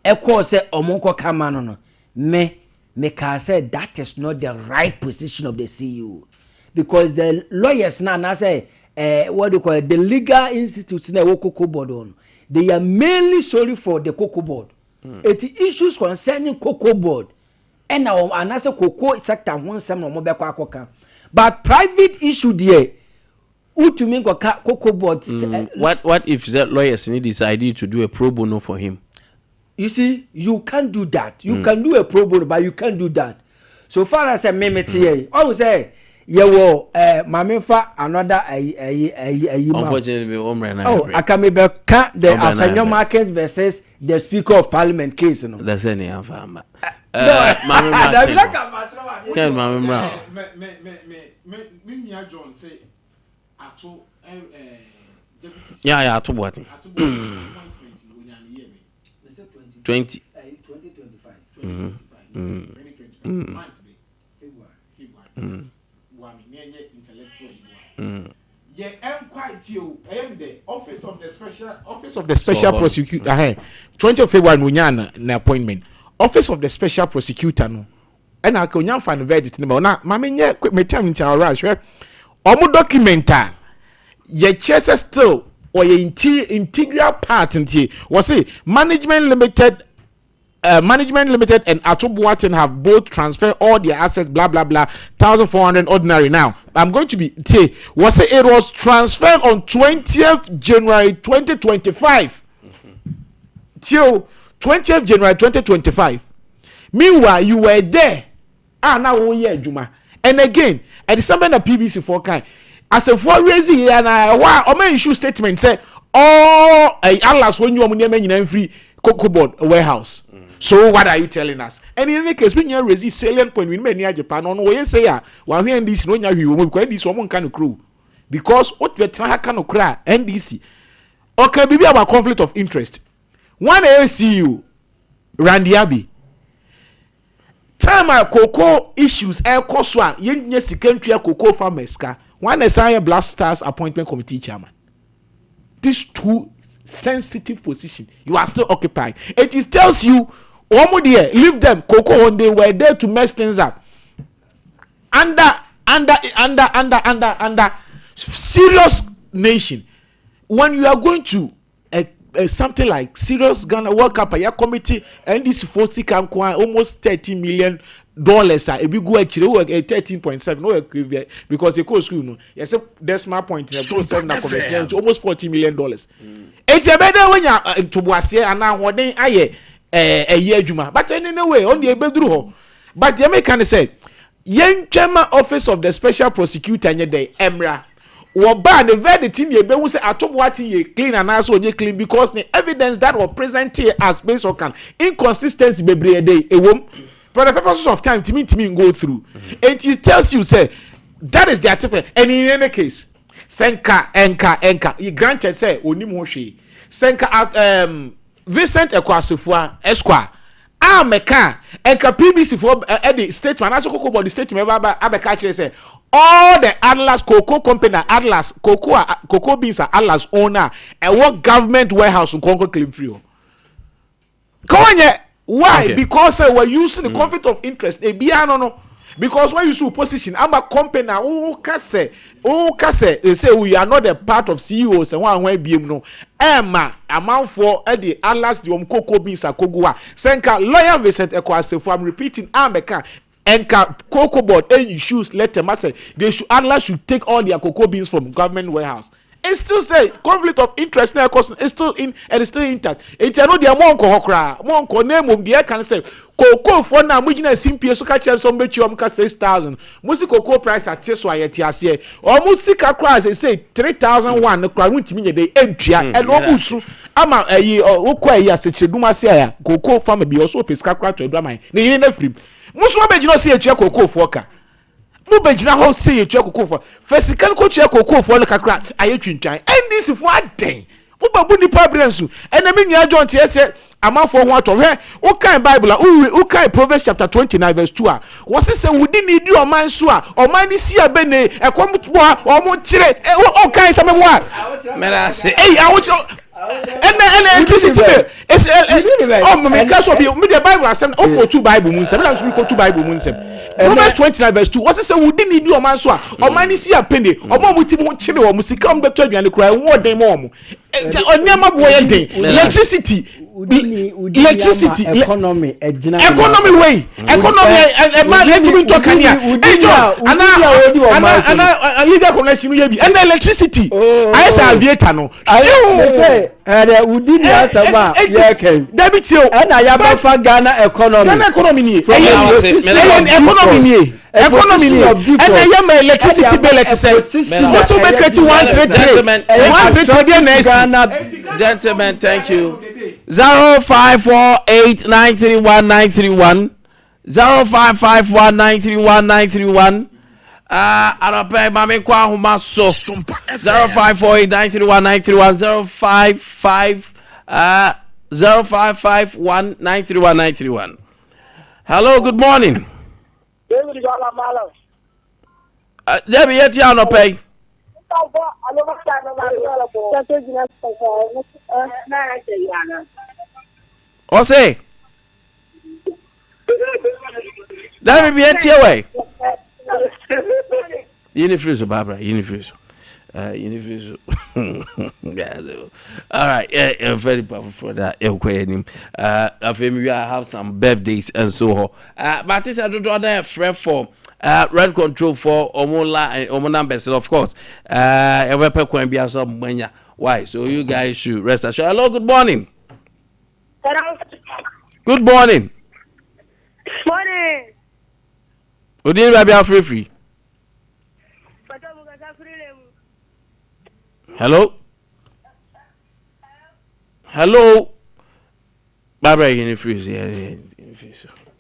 e call say omonko kama no me can say that is not the right position of the CEO because the lawyers na say what do you call it? The legal institutes na Cocoa Board on. They are mainly sorry for the Cocoa Board. It issues concerning Cocoa Board. And now another cocoa sector one some no more. But private issue there. To me Cocoa Board. What if that lawyers decided to do a pro bono for him? You see, you can't do that. You can do a pro bono, but you can't do that. So far as a meme always say yewo mamefa another unfortunately akamebeka the Afenyo Market versus the Speaker of Parliament case no that's any afama me John say ato deputy yeah ato what 20 yeah, the office of the special prosecutor 20th February no appointment office of the special prosecutor no and I can find verdict no na mama nye me time in our rush omo documenta ye chese still or ye integral part nti was say management limited Management Limited and Atubuatin have both transferred all their assets, blah blah blah, 1,400 ordinary. Now, I'm going to be say it was transferred on 20th January 2025 till 20th January 2025. Meanwhile, you were there. Now we are Juma. And again, at the same the PBC for kind. As a for raising here now, why issue statement say all Allah's when you are free cocoa board warehouse. So what are you telling us? And in any case, when you raise salient point, we may near Japan on way say while we and this no you will this one kind of crew. Because what we try kind of cry NDC. Okay, maybe about conflict of interest. One ACU Randy Abbey. Time cocoa issues air coswa yen secondary cocoa farmers ka. One SIA Blast Stars appointment committee chairman. These two sensitive position you are still occupied. It tells you leave them cocoa when they were there to mess things up under serious nation. When you are going to something like serious Ghana World Cup committee and this force can almost $30 million a big go actually 13.7 no because the cost school no yes that's my point almost $40 million. It's a better when you to Boise and now what they a year juma but anyway on the bedroom but the American said young chairman office of the special prosecutor in day Emra ban the verdict in your say I told what you clean and also you clean because the evidence that was present here as based on inconsistency be a day a womb. For the purposes of time, to me go through. And it tells you, say, that is the article. And in any case, Senka, he granted, say, Onimoshi. Senka, Vincent Ekwasufua, Esquire. Meka, Enka PBC for the statement. As a about the statement, Abekachi say, all the Atlas Cocoa Company, Atlas, cocoa beans are Atlas owner, and what government warehouse in Congo claim free. Why? Okay. Because we're using the conflict of interest. No. Because when you see position, I'm a company. They say we are not a part of CEOs and one way BM no. Emma amount for the Atlas the cocoa beans Kogua. Senka lawyer Vincent Ekwasefo. I'm repeating. Ameka Enka cocoa board any issues. Let them say they should Atlas should take all their cocoa beans from government warehouse. It still say conflict of interest now because it's still in and it's still intact. It's no dia monko hokra monko name of the can say cocoa for now mujina simple so catch some bet you 6,000 musi cocoa price at so ayeti ase or musika price say 3,001 no kwa wuntimi dey entua and obusu ama okwa yi asecheduma se ya cocoa farm be also pesca kwa to eduaman na yin na frim musu obegino se etua cocoa for ka mu bejina ho say etua cocoa for physical ko tua cocoa for no kakra aye twintwan ndc for aden mu babu ni problems and me nya John tie say amafo ho ato he wo kan bible wo kan Proverbs chapter 29 verse 2 a wo say wudi ni di oman so a oman ni si abene ekombo a omo kire o kan say me bo a me na say and electricity is me because of me the Bible asem o two Bible mun say me na so go two Bible mun say Proverbs 29 verse 2 wo say wudi ni di oman so a oman ni si apene omo muti mo kire wo musika om beto aduane kura wo den mo omo onyama boy den electricity economy way economy man let me talk here ana legal connection we be and electricity I say aviator no say wudi ni asaba ye ken debit you na ya ba fa Ghana economy ni economy ni and I am electricity bill let say so make 133 gentlemen thank you 0548931931 0551931931 arape mame kwa homa so 0548931931 0551931931 hello good morning Debbie yeti anope Ose Debbie yeti away Unifrizo Barbara Unifrizo All right, very powerful for that. I have some birthdays and so on. But this I don't know friend for red control for Omola and Omona Bessel, of course. Why? So you guys should rest assured. Hello, good morning. Good morning. Morning. Odin Babia free. Hello. Hello. Barbara, you didn't freeze. Yeah.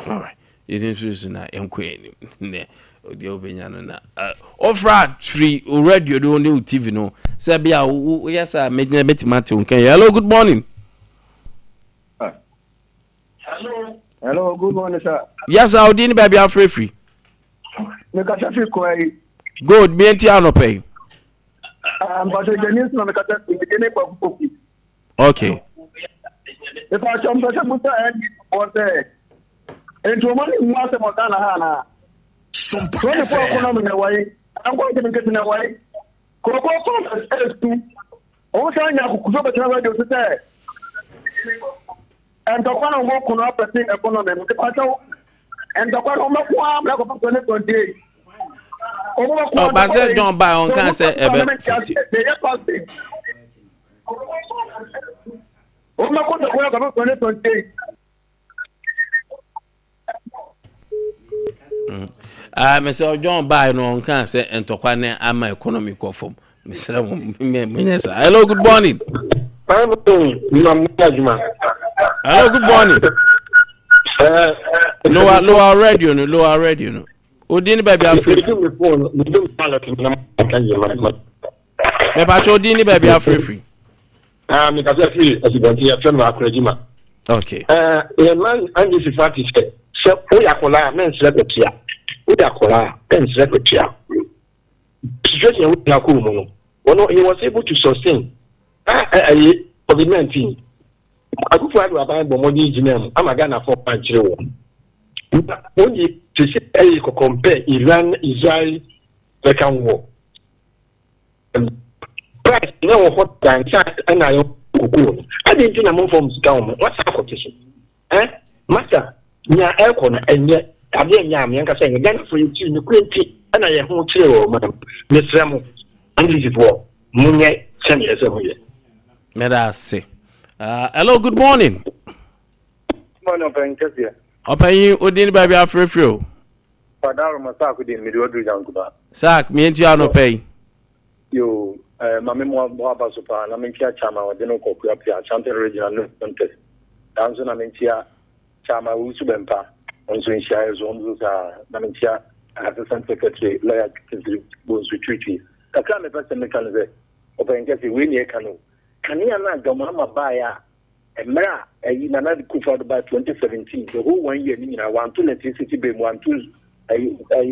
All right. You didn't freeze na. I'm queen. Ne. Odi obenya na. Ofra tree radio do only TV no. Say bia yes sir. Me betimate unkan. Hello, good morning. Hello, good morning, sir. Yes, sir. Odin Babia free. Me ka tafi kwai. Good. Me enti anope. But the news no me ka tafi me kwa. Okay. If I come to Sompa and on there. Into money was a Montana Hana. Sompa 94.1 I'm going to get in a way. Coco S2. Also, I have to travel to say. And the one who walk on up a thing economy. And the one who walk on up a 20. Oh, but say John buy on can say Mr. John buy no can say and to kwane ama economic form. Mr. Hello, good morning. Hello, good morning. Lower radio no. Odini baby afri. Me ba cho odini baby afri. Me ka say free as you want to friend wa akrajima. Okay. A man and this party say o yakola men select the tia. O yakola men select the tia. Situation we na ko mu no. He was able to sustain COVID-19. Akufu adu aban bomodi jinem amaga na 4 punch rewo. Only to say compare Iran, Israel, second war. Price no hot than chat and I didn't know from government. What's our quotation? Master, near aircon and yet I didn't yam saying again for you to quinty and I am home chill, madam. Miss Ramo, and this is war. Munye, send us away. Let us say. Hello, good morning. Morning, Pencasia. Open Odin baby afri. Padaro Masako din Midwadu Jankuba. Sak, me and you no pay. You, Mamma Moabasopa, Namintia Chama, or Deno Kokuapia, Chantel Regional No Contest. Danson Namintia Chama Usubempa, on Swinshire Zones, Namintia, Assistant Secretary, Lawyer Bones Retreat. The kind of person mechanism of Enkasi Winnie Canoe. Can you not go Mama Baya? And Mara, you know, could by 2017, the whole 1 year, I want to electricity bill, 1 2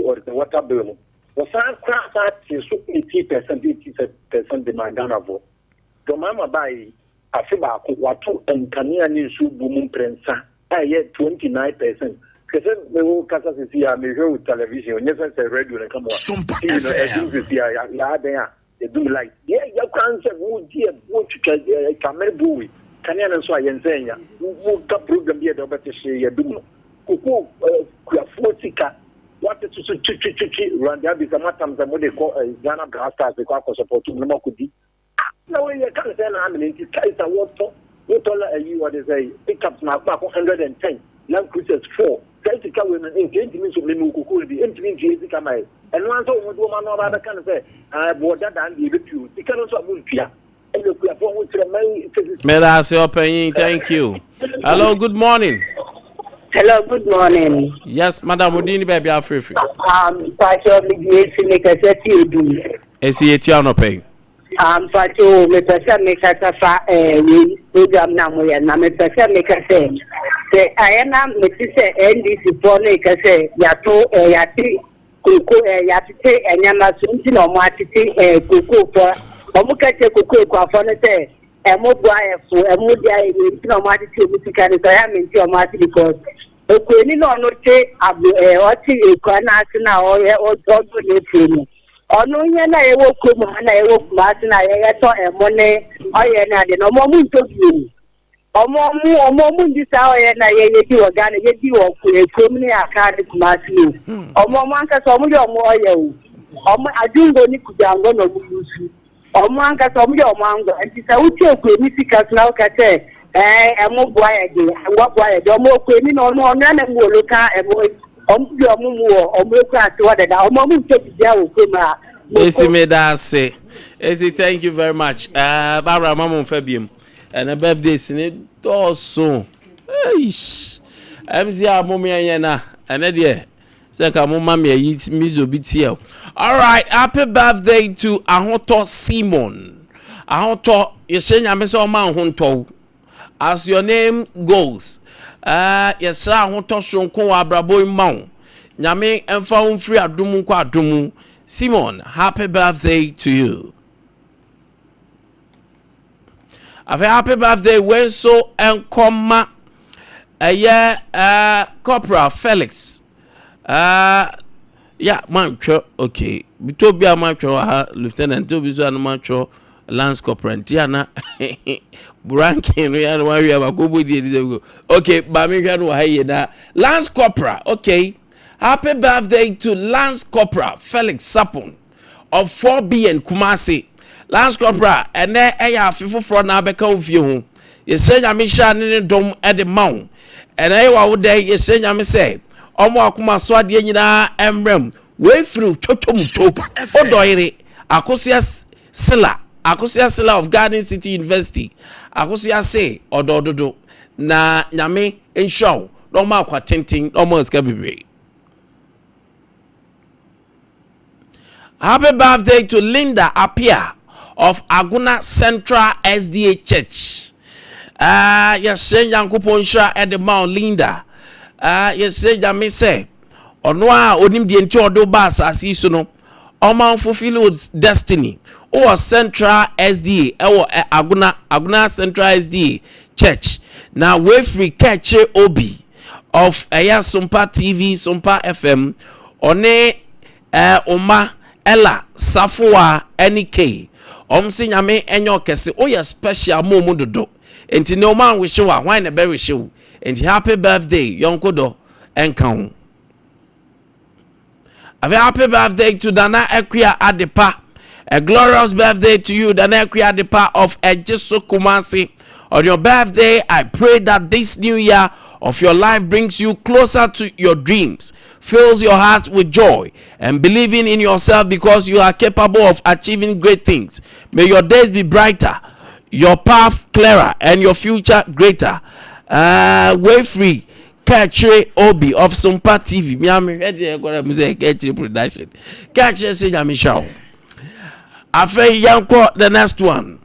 or the water bill. Was I craft at 80% demand down. The Mama by Afiba, Watu, and Kania Nisu Boom Prensa, I get 29%. Because the whole Casa Cia, me hear television, never say radio and come on. Sompa They do like, yeah, you can't say, oh dear, what you can do. Kanyana so yenzenya wo ka program bi da obetese ya dum kuku kwa fotika what to chichi run there be some times mo dey call Ghana Blasters be kwa support no makudi na we can say na amene ti kaisa what you what they say pickups na kwa 110 Land Cruisers 4 kaisa we na engage me so me kuku di entry nji kama and one so mo do ma no ba kan say border dan dey be you ti kan so amuntua. Thank you. Hello, good morning. Hello, good morning. Yes, Madam Odini baby afri. Pacho make a set you do. Etiano pay. Pacho me pesa make a fa program na mo ya na me pesa make a say. Say I am me say NDC for make a say ya to ya ti kuku ya ti enyama so nti no mo atiti kuku for Omukache kuku kwa fone say emobua efu emudia e nti no mo atiti omutika ni so ya me nti o mo atiti because okweni no no te oti ekwa na ase na o ye o do le free ono nya na ye wo kuma na ye wo kuma na ye to emone oye na de no mo mu ntobi ọmọ ndi sa oye na ye di Ghana ye di wo kom ni aka de kuma si ọmọ anka so ọmọ yo ọmọ oye o ọmọ adungo ni kujango no musu ọmọ anka so ọmọ yo ọmọ ango anti sa uti ekwe ni sika na o kate emo bua ye de ngwa bua ye de ọmọ ekwe ni no no na na mu oloka emo ọmọ bi ọmọ mu ọmọ ekwe ati wa da ọmọ mu ntobi dia wo kuma esi me da se esi thank you very much bara mama fabiem and a birthday sin also MC amomia na and there say ka mama me yi mizo bitiel. All right, happy birthday to Ahoto Simon. Ahoto yesenya me so man honto as your name goes. Yesra Ahoto sonko wa abrabo mawo nyame emfa ho free adumu nko adumu. Simon, happy birthday to you. A happy birthday when so and comma Corporal Felix. Yeah, mancho okay. Bitobia mancho Lieutenant Tobiso and mancho Lance Corporal Tiana Brankin we are why we have a go. Okay, Bamigan Wahayena Lance Corporal, okay. Happy birthday to Lance Corporal Felix Sapon of 4B and Kumasi. Lance Corporal, and there I have 54 now because of you. You say, I'm in dome at the mount, and I would day you say, I'm say, Omo Kuma Swadiana Emrem, way through Chotum Odoire, Akosia Silla of Garden City University, Akosia say, Ododo, na Yame in show, no more tinting, almost Gabi. Happy birthday to Linda Apia of Aguna Central SDA Church. Yes, say Yankuponsha at the Mount Linda. Yes, say Yami say, Onwa Onim di Enchodo Bass as you know, Oman fulfill destiny. Or Central SDA, or Aguna Central SDA Church. Now, we free catch Obi of Sompa TV, Sompa FM, One Oma. Ella Safua NK Omsi nyame enyo kese oya special momo dodo enti no man we show why na be we show enti happy birthday yonko do enkan a happy birthday to Dana Akye Abia, a glorious birthday to you Dana Akye Abia of Ejiso Kumasi. On your birthday I pray that this new year of your life brings you closer to your dreams, fills your heart with joy and believing in yourself because you are capable of achieving great things. May your days be brighter, your path clearer, and your future greater. Way free, Catchy Obi of Sompa TV. Miami, Catchy production. Catchy say Yamisha. Afe Yanko, the next one.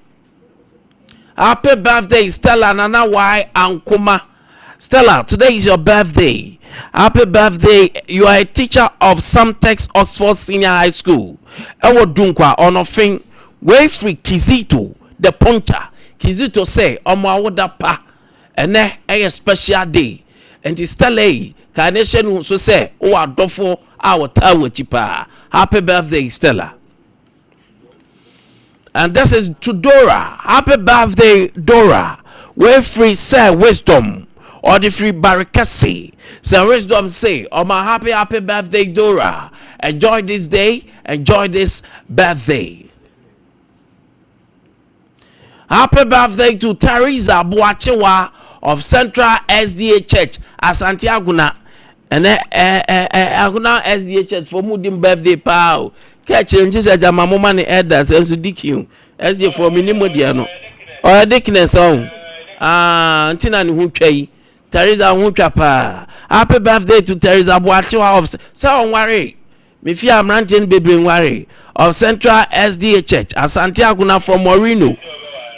Happy birthday, Stella Nana Y Ankuma. Stella, today is your birthday. Happy birthday. You are a teacher of Samtex Oxford Senior High School. Ewo Dunkwa onofin way free Kizito the puncher. Kizito say omo awoda pa ene a special day. And Stella Carnation so say o adofo our tawo chipa. Happy birthday, Stella. And this is to Dora. Happy birthday, Dora. Way free say wisdom. Or the free Barakasi. So wisdom say, oh my happy birthday, Dora. Enjoy this day, enjoy this birthday. Happy birthday to Teresa Buachewa of Central SDA Church, Asante Aguna. And Aguna SDA Church for Mudim birthday pal. Catch changes at Jamama money elders and Sudikium. SDA for minimum diano. Or a dickness on. Tina who pay. Teresa Huchapa. Happy birthday to Teresa Buachewa of Sound Worry. Mifia Mrantin Baby Worry of Central SDA Church, Asante Aguna from Morino,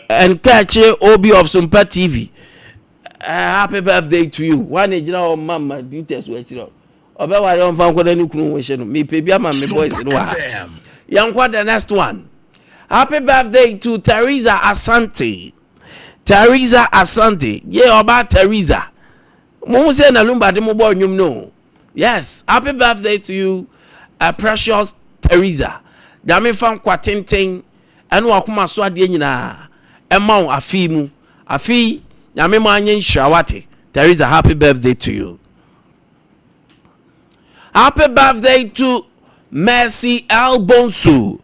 and Kache Obi of Sompa TV. Happy birthday to you. One age now, Mama, details wait it up. About I don't find any creation. Me, baby, my boys. Young, what the next one? Happy birthday to Teresa Asante. Teresa Asante. Yeah, about Teresa. Mose na lumba de mo boy nyum no. Yes, happy birthday to you, precious Teresa. nyame fa nkwa tenten ene wakoma so ade nyina ema wo afi mu afi nyame ma anye nhyirawate. There is a happy birthday to you. Happy birthday to Mercy Albonsu,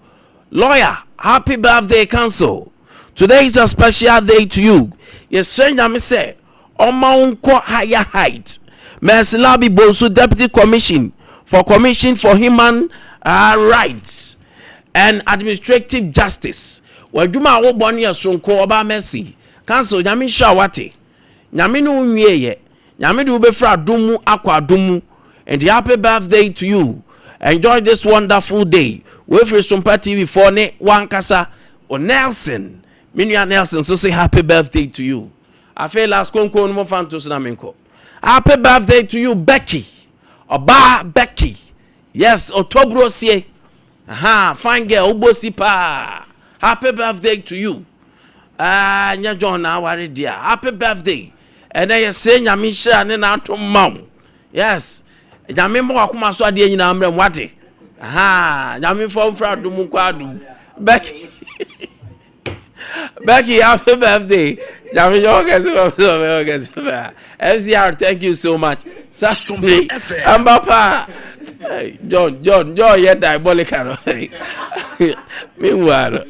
lawyer. Happy birthday, council. Today is a special day to you. Yes, sir. Nyame say, Omaunko higher height. Mercy Labi Bonsu, Deputy Commission for Human Rights and Administrative Justice. Wajuma wo boni asonko oba Mercy. Council nyame shawate. Nyame no nwie ye. Nyame de ubefra adumu akwa adumu. And happy birthday to you. Enjoy this wonderful day. We free Sompa TV for ne wankasa o Nelson. Minya Nelson so say happy birthday to you. I feel last konko no mo fantos na menko. Happy birthday to you, Becky. Oba Becky. Yes, Otobro sie. Aha, fine girl, obosi pa. Happy birthday to you. Nya John na ware dia. Happy birthday. And then you say nyame hira ne na atom maw. Yes. Nyame mo akoma so ade nyina amrem wate. Aha, nyame fo fra dum kwa dum. Becky. Becky, happy birthday. Nyame yo guys. FCR, thank you so much. Sompa FM. Ambapa. John, yeah, diabolical. Meanwhile.